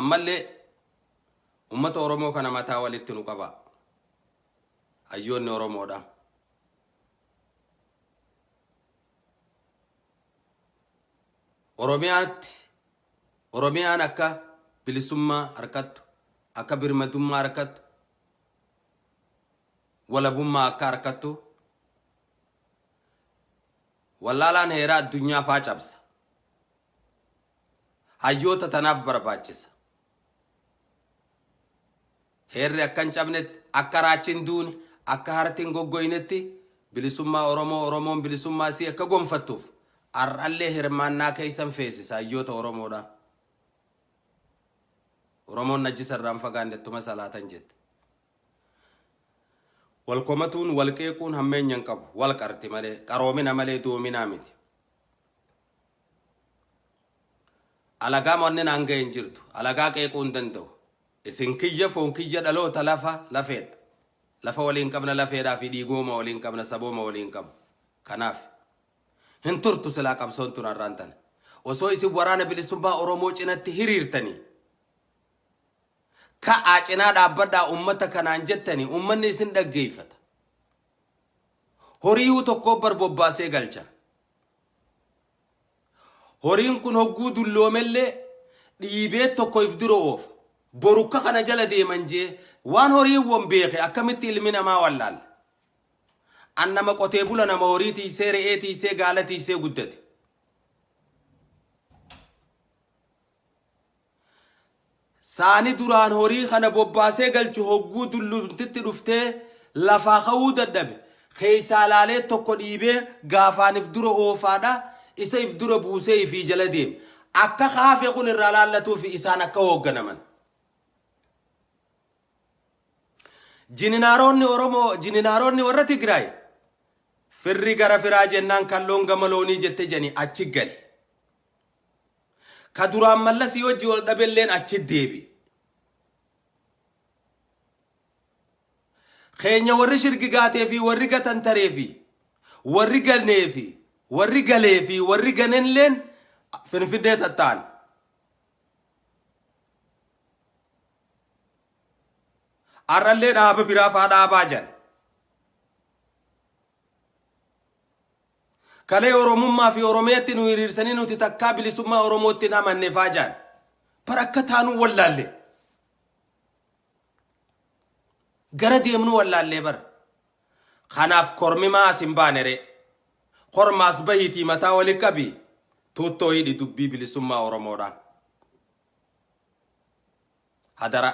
ammallee ummata Oromoo kana mataa walitti nu qaba hayyoonni Oromoodha Oromiyaan akka bilisummaa harkattu akka birmadummaa harkattu walabummaa akka harkattu wallaalaan heeraa addunyaa faa cabsa hayyoota tanaaf barbaachisa heerri akkan cabnetti akka raachiin duuni akka hartiin goggoynetti bilisummaa Oromoon bilisummaa si akka gonfattuuf arrallee hirmaannaa keessan feesisa hayyoota Oromoodha Oromoon najjisarraan fagaannettuma salaatan jette walkomatuun walqeequun hammeenyan qabu wal qarti malee qaroomina malee doominaa miti alagaa moonni nanga hin jirtu alagaa qeequun danda'u isin kiyya foon kiyya dhaloota lafeedha lafa waliin qabna lafeedhaa fi dhiigooma waliin qabna sabooma waliin qabna kanaaf hin turtu silaa qabsoon tun arraan tan osoo isin waraana bilisummaa Oromoo cinatti hiriirtanii ka'aa cinaa dhaabbadhaa ummata kanaan jettanii ummanni isin dhaggeeffata horii tokko barbobbaasee galcha horiin kun hogguu dulloomellee dhiibee tokko if dura oofa borukka kana jala deeman jee waan horii won beeke akkamitti ilmi namaa wallaal annama qotee bula nama horii tiisee re'ee tiisee gaala tiisee guddate saani duraan horii kana bobbaasee galchu hogguu dullumtitti dhuftee lafaa ka'uu dadhabe keessaa laalee tokko dhiibee gaafaan if dura oofaadha isa if dura buusee ifii jala deem akka kaafe kun irraa laallatuuf isaan akka hoogganaman jininaaroonni Oromoo jininaaroonni warra Tigraay firri gara firaa jennaan kalloon gama loonii jette jeni achi gale ka duraan mallasii wajji wal dhabelleen achi deebi keenya warri shirgigaatee fi warri gatantaree fi warri galnee fi warri galee fi warri ganenleen finfinnee tattaan arrallee dhaaba biraa faa dhaabaa jan kalee Oromummaa fi Oromiyaatti nu hiriirsanii nuti takkaa bilisummaa Oromootti namanne faa jan par akka taanuu wallaalle gara deemnu wallaallee bar kanaaf kormimaa asin baanere kormaas bahiitii mataa wali qabi tuuttoo hidhi dubbii bilisummaa Oromoodha hadara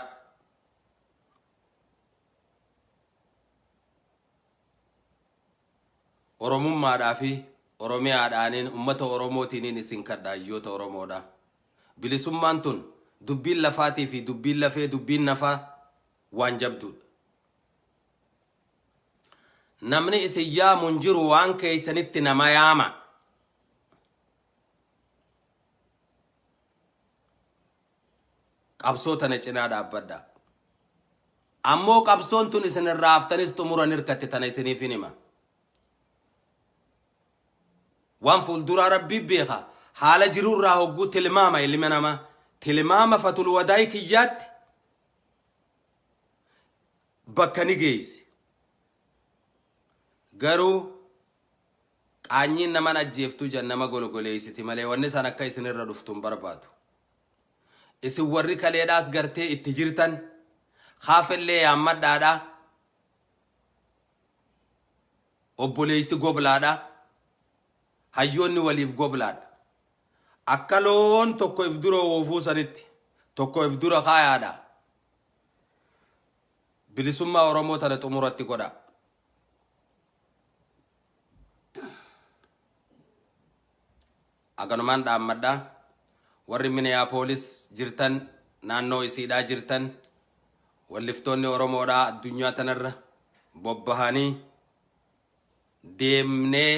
Oromummaadhaa fi Oromiyaadhaaniin ummata Oromootiin isin kadhaa hayyoota Oromoodha bilisummaan tun dubbiin lafaatii fi dubbiin lafee dubbiin nafaa waan jabduudha namni isin yaamuun jiru waan keeysanitti nama yaama qabsoo tana cinaa dhaabbadha ammoo qabsoon tun isin irraa haftanis xumuran hirkatte tana isiniif hima waan fuulduraa rabbii beeka haala jirurraa hogguu tilmaama ilmi namaa tilmaama fatul wadaay kiyyaatti bakka ni geessi garuu qaanyiin naman ajjeeftuu jannama golgoleeysiti malee wanni san akka isin irra dhuftuun barbaadu isin warri kaleedhaas gartee itti jirtan haafellee yaammadhaadha obboleeysi goblaadha hayyoonni waliif goblaadha akka loon tokko if dura oofuu sanitti tokko if dura kaayaadha bilisummaa Oromoo tana xumuratti godha aganumaan dhaammadha warri Minneapolis jirtan naannoo isiidhaa jirtan walliftoonni Oromoodhaa addunyaa tanarra bobbahanii deemnee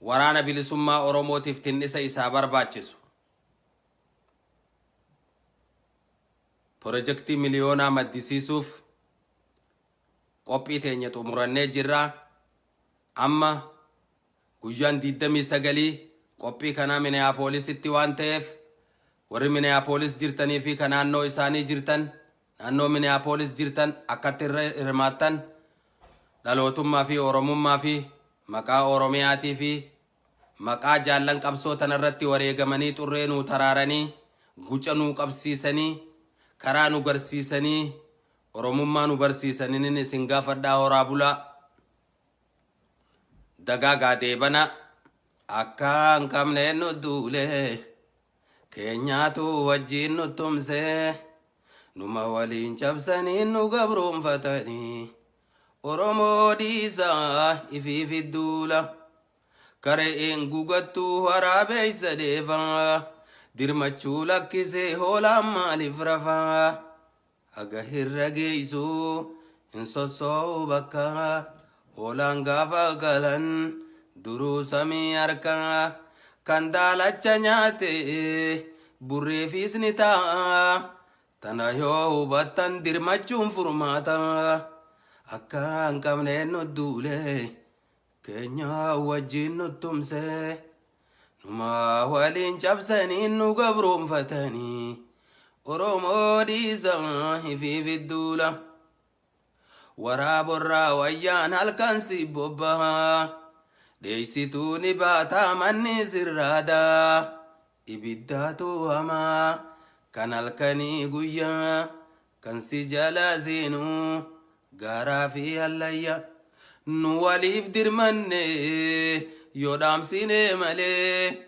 waraana bilisummaa Oromootiif tinnisa isaa barbaachisu projektii miliyoonaa maddisiisuuf qophii teenya xumurannee jirra amma guyyaan 29 qophii kana Minneapolisitti waan ta'eef warri Minneapolis jirtanii fi kanaannoo isaanii jirtan naannoo Minneapolis jirtan akkatti hirmaattan dhalootummaa fi Oromummaa fi maqaa Oromiyaatii fi maqaa jaallan qabsoo tanarratti wareegamanii xurree nuu taraaranii guca nuu qabsiisanii karaa nu garsiisanii Oromummaa nu barsiisanii isin gaafadhaa horaa bulaa dagaagaa deebana akkaan qabnee nu duule keenyaatu wajjiin nu tumse numa waliin cabsanii nu gabroonfatanii Oromoo dhiisaa ifiifi duula kare'een gugattuu waraabeeysa deefaa dirmachuu lakkisee hoolaan maaliif rafaa haga hirra geeysuu hin sossoo'u bakka hoolaan gaafa galan duruu samii harkaa kan daalacha nyaate burreefis ni ta'a tana yoo hubattan dirmachuun furmaata akkaan qabneen nu duule keenya wajjiin nu tumse numa waliin cabsanii nu gabroonfatanii Oromoo dhiisaa ifiifi duula waraaborraa wayyaan halkan si bobbahaa deeysituu ni baataa manni sirraadaa ibiddaatu hamaa kan halkanii guyyaa kan si jala seenuu gaaraa fi hallayya nu waliif dirmanne yoo dhaamsine malee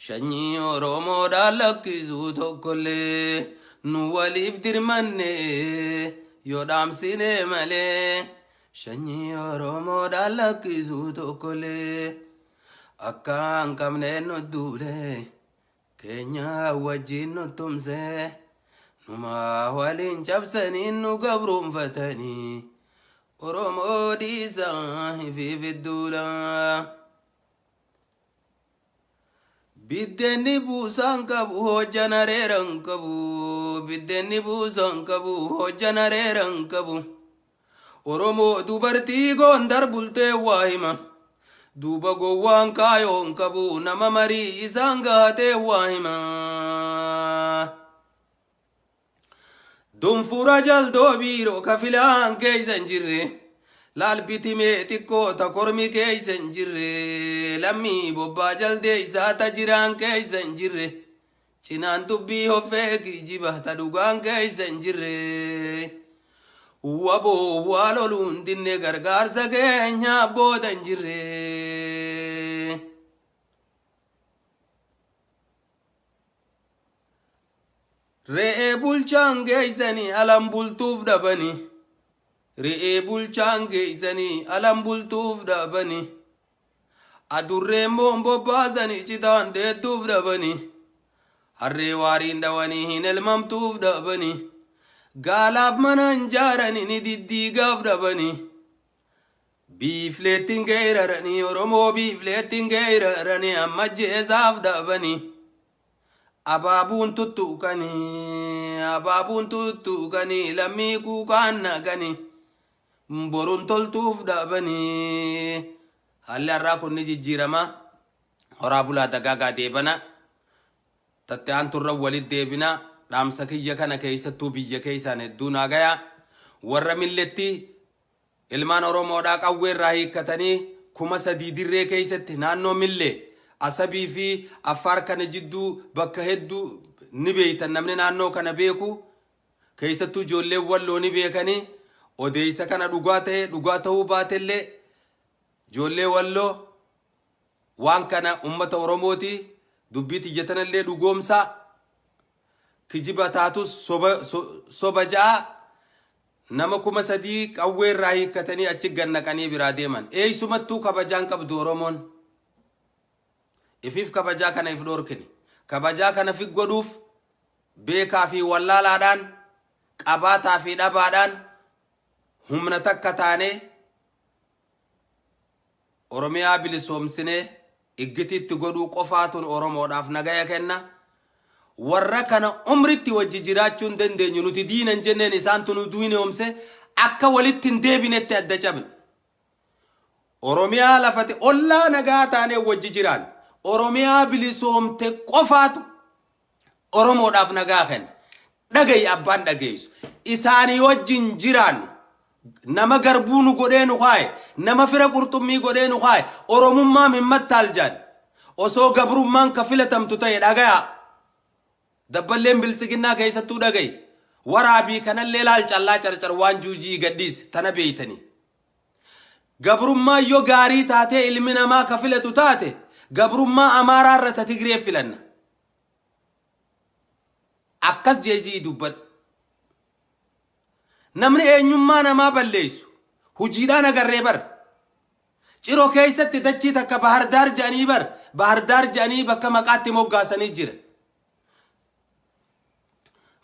shanyii Oromoodhaan lakkisuu tokkollee nu waliif dirmanne yoo dhaamsine malee shanyii Oromoodhaan lakkisuu tokkollee akkaan qabneen nu duule keenya wajjiin nu tumse numa waliin cabsanii nu gabroonfatanii Oromoo dhiisaa ifiifi duula biddeenni buusaan qabu hojjan areeran qabu biddeenni buusaan qabu hojjan areeran qabu Oromoo dubartii Gondar bultee waa hima duuba gowwaan kaayoon qabu nama marii isaan gahatee waa hima Dunfura jaldoo biiroo kafilaan keeysan jirre laalbitimee xiqqoo ta kormi keeysan jirre lammii bobbaa jaldee isaa ta jiraan keeysan jirre cinaan dubbii hoffee kijiba ta dhugaan keeysan jirre waboo waa loluun dinne gargaarsa keenya boodan jirre Re'ee bulchaan geeysanii alan bultuuf dhabani Re'ee bulchaan geeysanii alan bultuuf dhabani Adurreen moon bobbaasanii citaan deettuuf dhabani Harree waariin dhawanii hin elmamtuuf dhabani Gaalaaf mana hin jaaranii ni diddiigaaf dhabani Biifleettiin geeyraranii Oromoo biifleettiin geeyraranii amma jeesaaf dhabani Abaabuun tuttuqanii lammii kuukaan naqanii boruun toltuuf dhabanii haalli har'aa kun ni jijjiirama horaa bulaa dagaagaa deebana tatta'aan turra walit deebina dhaamsa kiyya kana keessattuu biyya keessaan hedduu naagayaa warra milletti ilmaan Oromoodhaa qawweerraa hiikkatanii 3,000 dirree keessatti naannoo millee Asabii fi Affaar kana jidduu bakka hedduu ni beeytan namni naannoo kana beeku keessattuu ijoolleen walloo ni beekanii odeeysa kana dhugaa ta'uu baatellee ijoollee walloo waan kana ummata Oromooti dubbii xiyyatanallee dhugoomsaa kijiba taatus soba ja'a nama 3,000 qawweerraa hiikkatanii achi gannaqanii biraa deeman eeysumattuu kabajaan qabdu Oromoon Ifiif kabajaa kana if dhorkini kabajaa kana fi godhuuf beekaa fi wallaalaadhaan qabaataa fi dhabaadhaan humna takka taane Oromiyaa bilisoomsine iggitiitti godhuu qofaatuun Oromoodhaaf nagaya kenna warra kana umritti wajji jiraachuun dandeenyu nuti diinan jenneen isaantu nu duwine omse akka walitti hin deebinetti adda cabne Oromiyaa lafate ollaa nagaa taanee wajji jiraan Oromiyaa bilisoomte qofaatu Oromoodhaaf nagaa kenna dhagayi abbaan dhageessu isaanii wajjin jiraan nama garbuu nu godhee nu kaaye nama fira qurxummii godhee nu kaaye Oromummaa mimmattaal jaan osoo gabrummaan ka filatamtu ta'e dhagaya dabballeen bilisiginnaa keessattuu dhagayi waraabii kanallee laal callaa carcar waan juujii gadhiis tana beeytanii gabrummaa yoo gaarii taatee ilmi namaa ka filatu taate gabrummaa amaaraa irra Tigree filanna akkas jeejii dubbad namni eenyummaa namaa balleessu hujiidhaan agarree bar ciroo keessatti dachii takka Bahardaar jedhanii bar Bahardaar jedhanii bakka maqaatti moggaasanii jira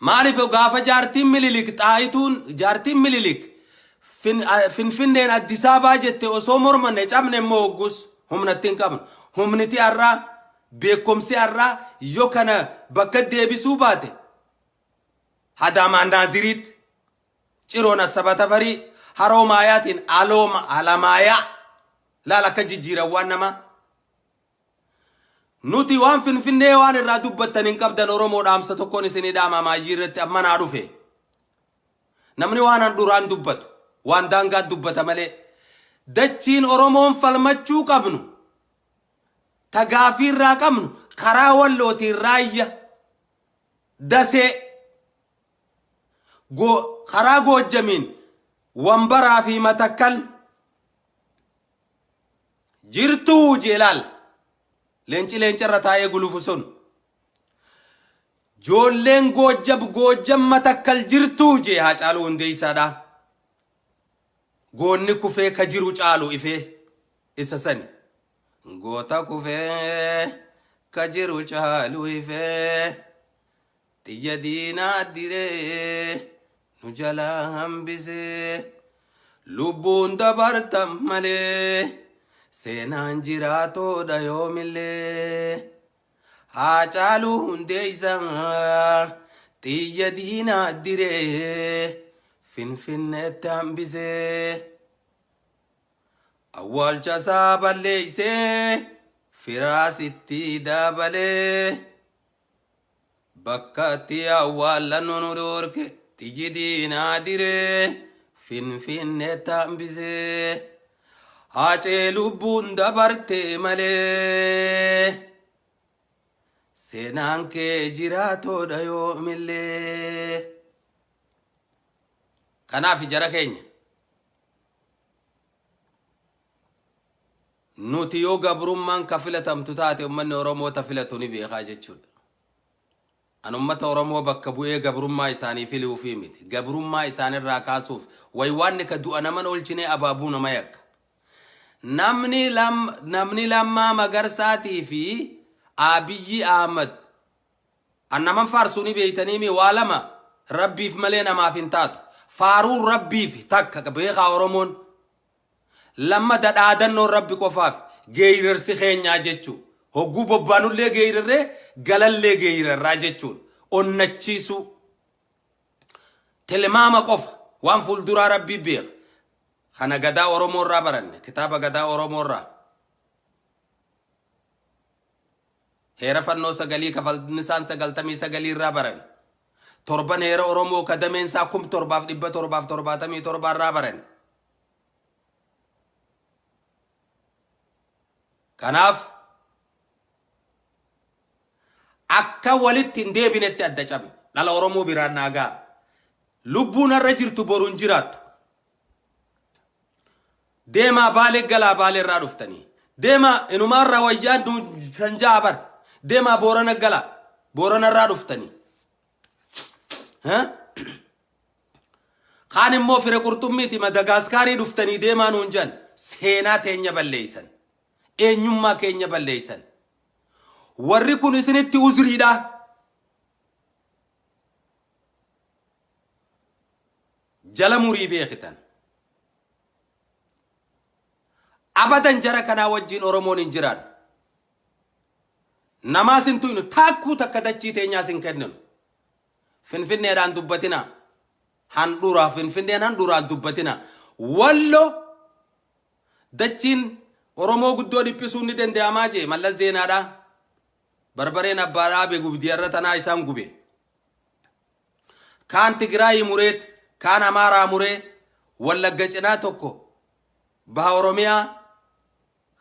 maaliif gaafa jaartiin Minilik Xaayituun jaartiin Minilik Finfinneen Addis Ababaa jette osoo mormanne cabne immoo hoggus humnattiin qabnu humniti arraa beekumsi arraa yoo kana bakka deebisuu baate hadamaan naaziriit ciroon Asabata farii haroo maayaatiin alamaayaa laal akka jijjiirawwan nama nuti waan Finfinnee waan irraa dubbattan hin qabdan Oromoo dhaamsa tokkoon isinii dhaama maayii irratti amma naa dhufe namni waan duraan dubbatu waan daangaa dubbata malee dachiin Oromoon falmachuu qabnu tagaafii irraa qabnu karaa wallootiin raayya dasee karaa Goojjamiin Wambaraa fi Matakkal jirtuu jeelaal leenci irra taa'ee gulufu sun joolleen Goojjam Matakkal jirtuu jee Haacaaluu Hundeessaadha goonni kufee ka jiru caalu ifee isa sani goota kufee ka jiru caalu ifee xiyya diinaa diree nu jala hambisee lubbuun dabartan malee seenaan jiraatoodha yoomillee Haacaaluu Hundeessaa xiyya diinaa diree Finfinneetti hambisee awwaalchasaa balleeysee firaasitti dabalee bakka itti awwaallannu nu dhorke xiyyi diinaa diree Finfinneetti hambisee Haacee lubbuun dabarte malee seenaan kee jiraatoodha yoomillee kanaaf jara keenya nuti yoo gabrummaan ka filatamtu taate ummanni Oromoo ta filatu ni beekaa jechuudha an ummata Oromoo bakka bu'ee gabrummaa isaanii filuufii miti gabrummaa isaanirraa kaasuuf waywaanni ka du'a naman olchinee abaabuu nama yakka namni Lammaa Magarsaatii fi Abiyyi Ahmad annaman faarsuu ni beeytanii mi waa lama rabbiif malee namaaf hin taatu faaruu rabbiif takka beekaa Oromoon lamma dadhaadannoo rabbi qofaaf geeyirarsi keenyaa jechuu hogguu bobbaanullee geeyirarree galallee geeyirarraa jechuun onnachiisu tilmaama qofa waan fuulduraa rabbii beeka kana gadaa Oromoo irraa baranne kitaaba gadaa Oromoo irraa heera fannoo sagalii kafalnisaan 99 irraa baranne torban heera Oromoo kadameensaa 1777 irraa baranne kanaaf akka walitti hin deebinetti adda cabe dhala Oromoo biraan naagaa lubbuun irra jirtu boruun jiraattu deemaa Baalee galaa Baalee irraa dhuftanii deemaa inumaarraa wayyaan sanjaa bar deemaa Boorana galaa Boorana irraa dhuftanii kaan immoo fire qurxummiiti Madagaskaarii dhuftanii deemaa nuun jan seenaa teenya balleeysan eenyummaa keenya balleeysan warri kun isinitti uzriidha jala murii beekitan abadan jara kanaa wajjiin Oromoon hin jiraan namaas hin tuynu taakkuu takka dachii teenyaas hin kenninu Finfinneedhaan dubbatina handhuraa Finfinneen handhuraan dubbatina wallo dachiin Oromoo guddoo dhiphisuun ni danda'amaa jee Mallas Zeenaadha barbareen abbaadhaa beegubdiyarra tanaa isaan gube kaan Tigraay mureet kaan Amaaraa muree Wallagga cinaa tokko baha Oromiyaa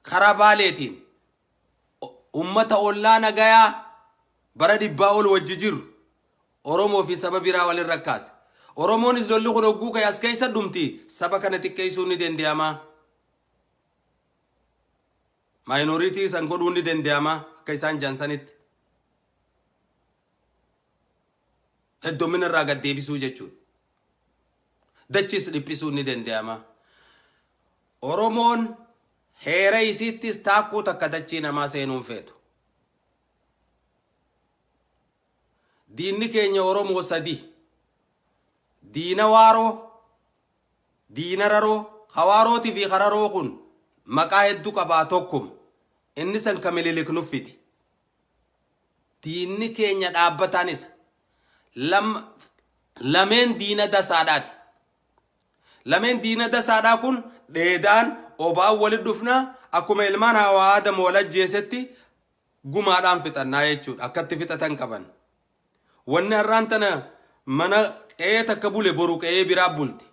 karaa Baaleetiin ummata ollaa nagayaa bara dhibbaa ol wajji jiru Oromoo fi saba biraa walin rakkaase Oromoonis lolli kun hogguu kee as keessa dhumti saba kana xiqqeessuun ni danda'amaa minority san godhuu ni danda'ama akka isaan jaansanitti heddummina irraa gad deebisuu jechuudha. Dachis dhiphisuu ni danda'ama. Oromoon heera isiittis taakkuu takka dachii namaa seenuun feetu. Diinni keenya Oromoo sadii diina waaroo, diina raroo, hawaarootii fi hararoo kun maqaa hedduu qabaa tokkuma. Inni san Minilik nuffiti. Diinni keenya dhaabbataan isa. Lameen diina dasaadhaati. Lameen diina dasaadhaa kun dheedaan obaan walit dhufnaa akkuma ilmaan hawaa Aadam wal ajjeesetti gumaadhaan fixannaa jechuudha. Akkatti fixatan qaban. Wanni har'aan tana mana qe'ee takka bule boru qe'ee biraa bulti.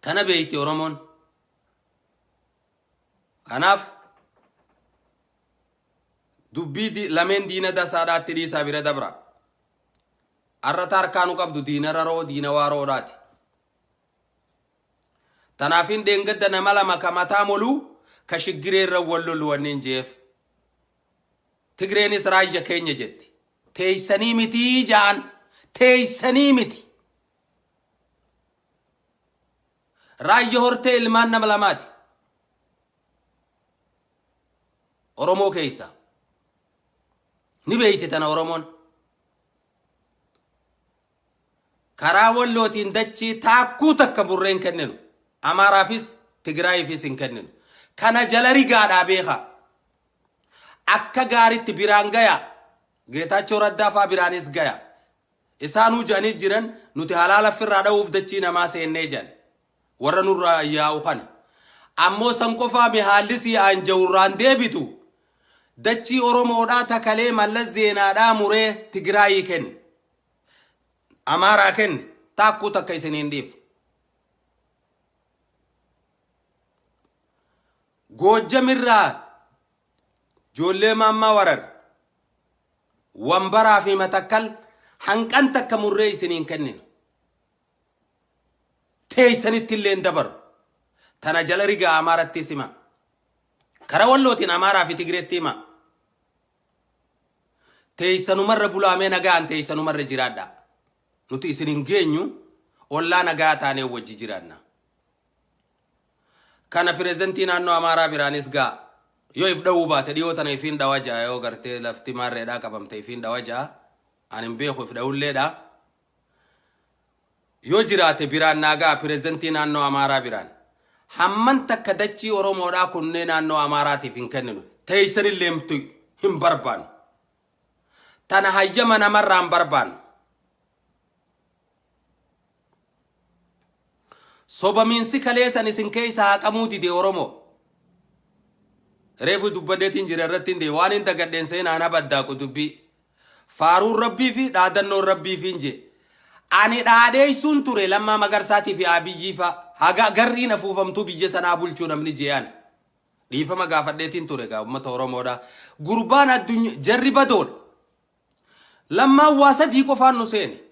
Kana beekti Oromoon. Kanaaf dubbii lameen diina dasaadhaatti dhiisaa bira dabra. Arrata harkaanu qabdu diina raroo diina waaroodhaati. Tanaafin deengadda nama lama ka mataa moluu ka shiggireerra wal lolu wanneen jeef. Tigreenis raayya keenya jetti. Teeysanii miti jaan. Teeysanii miti. Raayya hortee ilmaan nama lamaati. Oromoo keeysa. Ni beeyti tana Oromoon. Karaa wallootiin dachii taakkuu takka burreen kenninu. Amaaraafis Tigraayifis hin kenninu. Kana jala rigaadhaa beeka. Akka gaaritti biraan gaya. Geetaachoo Raddaa faa biraanis gaya. Isaanuu jedhanii jiran nuti halaala firraa dha'uuf dachii namaa seennee jedhan. Warra nurraa yaa'u kana. Ammoo san qofaa haalli si'aan jawurraan deebitu. Dachii Oromoodhaa takalee Mallas Zeenaadhaa muree Tigraayii kenne. Amaaraa kenne taakkuu takka isiniin dhiif. Goojjamirraa joollee Maammaa Warar Wambaraa fi Matakkal hanqan takka murree isiniin kenninu. Teeysanitti illee dabaru. Tana jala rigaa Amaarattis hima. Kara wallootiin Amaaraa fi Tigreetti hima. Teeysanumarra bulaamee nagaan teeysanumarra jiraadha. Nuti isiniin geenyu ollaa nagaa taanee wajji jiraanna. Kana pireezentii naannoo Amaaraa biraanis gaa yoo if dhawuu baate dhiyoo tana ifiin dhawa ja'a yoo gartee lafti maarreedhaa qabamte ifiin dhawa ja'a ani hin beeku if dhawulleedha. Yoo jiraate biraan naagaa pireezentii naannoo Amaaraa biraan hamman takka dachii Oromoodhaa kunnee naannoo Amaaraatiif hin kenninu. Teeysanillee hin barbaannu. Tana hayyama namarraa hin barbaannu. Sobamiinsi kaleessan isin keessa haqamuu dide Oromoo. Reefu dubbadeetiin jira irratti hin dee waan hin dagadheen seenaan abaddaa qutubbii. Faaruun rabbii fi dhaadannoon rabbii fi hin jee. Ani dhaadheessuun ture Lammaa Magarsaatii fi Abiyyii fa'a haga garriin afuufamtuu biyya sanaa bulchuu namni jeeyaan. Dhiifama gaafadheetiin ture gaa uummata Oromoodhaa. Gurbaan addunyaa jarri badoodha. Lammaan waa sadii qofaan nu seene.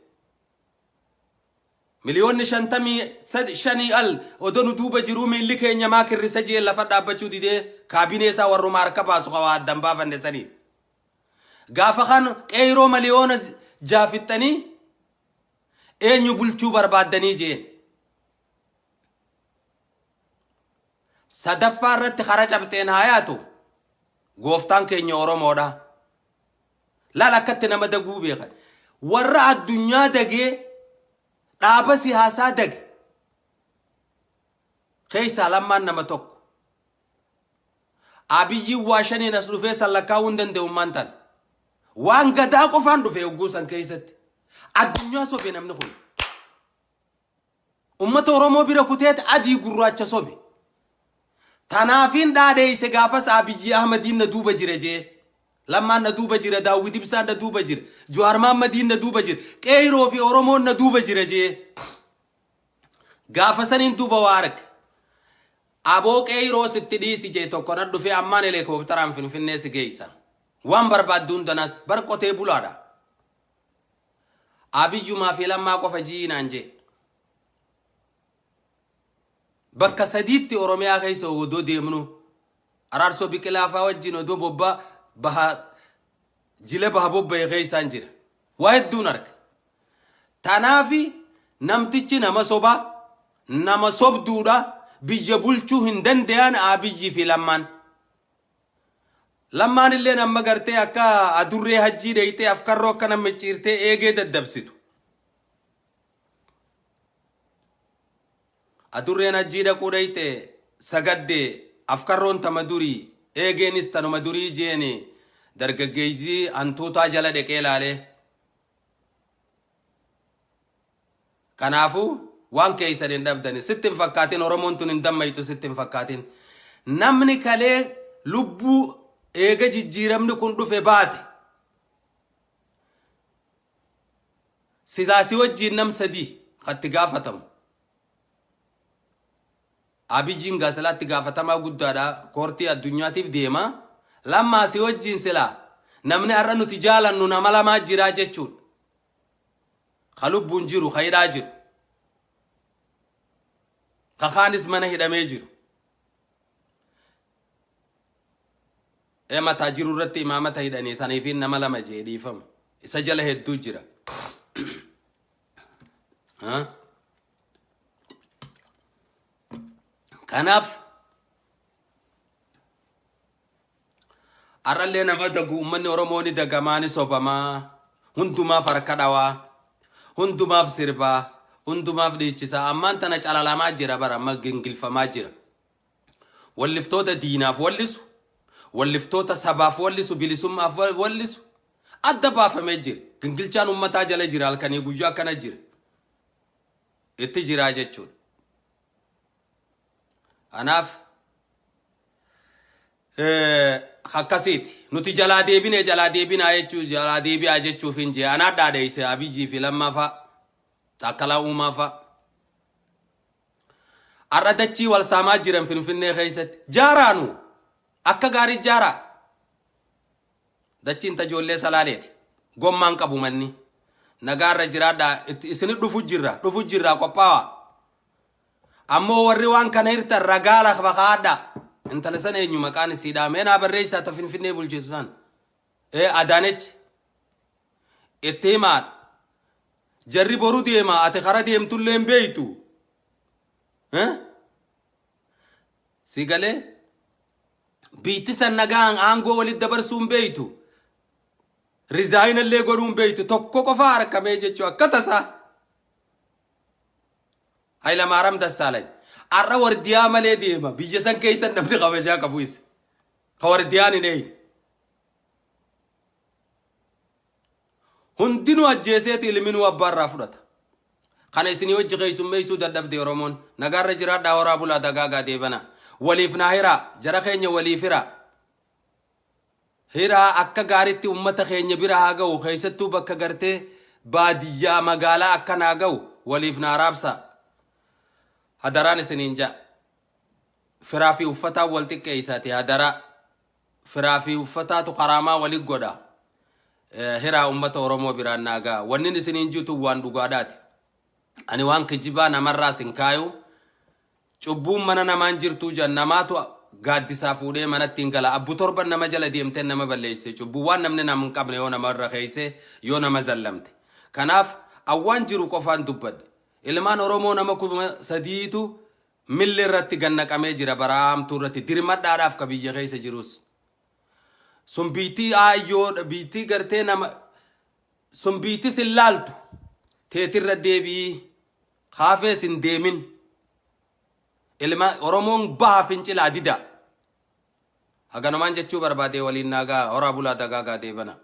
Miliyoonni 55 al odonu duuba jiruu miilli keenya maa kirrisa jee lafa dhaabbachuu didee kaabinee isaa warrumaa harka baasu qaba addan baafanne saniin. Gaafa kan qeyroo miliyoona jaafixxanii eenyu bulchuu barbaaddanii jeen. Sadaffaa irratti kara cabxeen haa yaatu gooftaan keenya Oromoodha. Laal akkatti nama daguu beekan. Warra addunyaa dagee dhaaba siyaasaa dage. Keeysaa Lammaan nama tokko. Abiyyiin waa shaniin as dhufee sallakkaa'uu hin danda'ummaan tan. Waan gadaa qofaan dhufee hogguu san keessatti. Addunyaa sobe namni kun. Uummata Oromoo bira kuteet adii gurraacha sobe. Tanaafiin dhaadheeyse gaafas Abiyyi Ahmadiin na duuba jira jee. Lammaan na duuba jira, Daawwit Ibsaan na duuba jira, Jawaar Mahaammadiin na duuba jira, Qeyroo fi Oromoon na duuba jira jee. Gaafa saniin duuba waa arga. Aboo Qeyroo sitti dhiisi jee tokko na dhufee ammaan helikoophteraan Finfinnee si geessa. Waan barbaadduun danaas bar qotee bulaadha. Abiyyumaa fi Lammaa qofa jiinaan jee. Bakka sadiitti Oromiyaa keessa odoo deemnu Araarso biqilaa wajjin odoo bobba baha jila baha bobba geessaan jira. Waa hedduun arga. Tanaafi namtichi nama soba nama sobduudha biyya bulchuu hin danda'an Abiyyi fi Lammaan. Lammaan illee nama gartee akka adurree hajjii deeytee afkarroo akka nama ciirtee eegee daddabsitu. Adurreen hajjii dhaquu deeytee sagaddee afkarroon tama durii eegeenis tanuma durii jeeni dargaggeeyyii hantuutaa jala dhaqee laalee. Kanaafuu waan keeysan hin dhabdani sitti hin fakkaatin Oromoon tun hin dammaytu sitti hin fakkaatin. Namni kalee lubbuu eega jijjiiramni kun dhufe baate siyaasi wajjiin nam sadii katti gaafatamu. Abiyyiin gaasalaatti gaafatamaa guddaadha koortii addunyaatiif deema. Lammaasi wajjiin silaa namni har'a nuti jaalannu nama lamaa jiraa jechuudha. Ka lubbuun jiru ka hidhaa jiru. Ka kaanis mana hidhamee jiru. Mataa jiru irratti imaamata hidhanii saniifiin nama lama jee dhiifama. Isa jala hedduu jira. Kanaaf arrallee nama dagu uummanni Oromooni dagamaani sobamaa hundumaaf harka dhawaa hundumaaf sirbaa hundumaaf dhiichisaa ammaan tana calalamaa jira bara amma gingilfamaa jira. Walliftoota diinaaf wallisu walliftoota sabaaf wallisu bilisummaaf wallisu adda baafamee jira. Gingilchaan uummataa jala jira halkanii guyyaa akkana jira itti jiraa jechuudha. Anaaf akkasiiti nuti jalaa deebinaa jechuuf hin jee anaa dhaadheeyse Abiyyii fi Lammaa fa'a Taakkalaa Uumaa fa'a. Har'a dachii wal saamaa jiran Finfinnee keessatti jaaraanu akka gaarii jaaraa dachiin tajoollee Salaaleeti gommaan qabu manni nagaarra jiraadhaa isin dhufu jirra qophaa'aa. Ammoo warri waan kana hirtan ragaa lafa kaadha. Intala sana eenyu maqaan isiidha meenaa barreessaa ta Finfinnee bulchitu san. Adaanech itti himaan jarri boru deema ati kara deemtullee hin beeytu. Si galee biitti san nagaan aangoo walitti dabarsuu hin beeytu. Rizaayinallee godhuu hin beeytu tokko qofa harkamee jechuu akka tasaa. Hayilamaariyaam Dassaalany arra wardiyaa malee deema biyya san keeysan namni kabajaa qabu isa ka wardiyaan hin eeyin hundinuu ajjeeseeti ilminuu abbaarraa fudhata. Kana isinii wajji keeysummeeysuu dadhabde Oromoon nagaarra jiraadhaa horaa bulaa dagaagaa deebana waliif naa hiraa jara keenya waliif hiraa akka gaaritti ummata keenya bira haa ga'u keeysattuu bakka gartee baadiyyaa magaalaa akka naa ga'u waliif naa raabsaa. Hadaraan isiniin jaa firaa fi uffataa wal xiqqeeysaati hadaraa firaa fi uffataatu qaraamaa walit godha hiraa ummata Oromoo biraan naagaa wannin isiniin jitu waan dhugaadhaati. Ani waan kijibaa namarraa sin kaayu cubbuun mana namaan jirtuu jan namaatu gaaddisaa fuudhee manatti hin gala abbu torban nama jala deemtee nama balleeyse cubbuu waan namni nama hin qabne yoo nama irra keeyse yoo nama zallamte. Kanaaf awwaan jiru qofaan dubbadde. Ilmaan Oromoo nama kuma sadiitu milli irratti gannaqamee jira baraamtuu irratti dirmadhaadhaaf ka biyya keessa jirus. Sun biitii aayyoo biitii gartee nama sun biitii sin laaltu teetirra deebii kaafee sin deemin. Ilmaan Oromoon baha fincilaa dida. Haganumaan jechuu barbaadee waliin naagaa horaa bulaa dagaagaa deebana.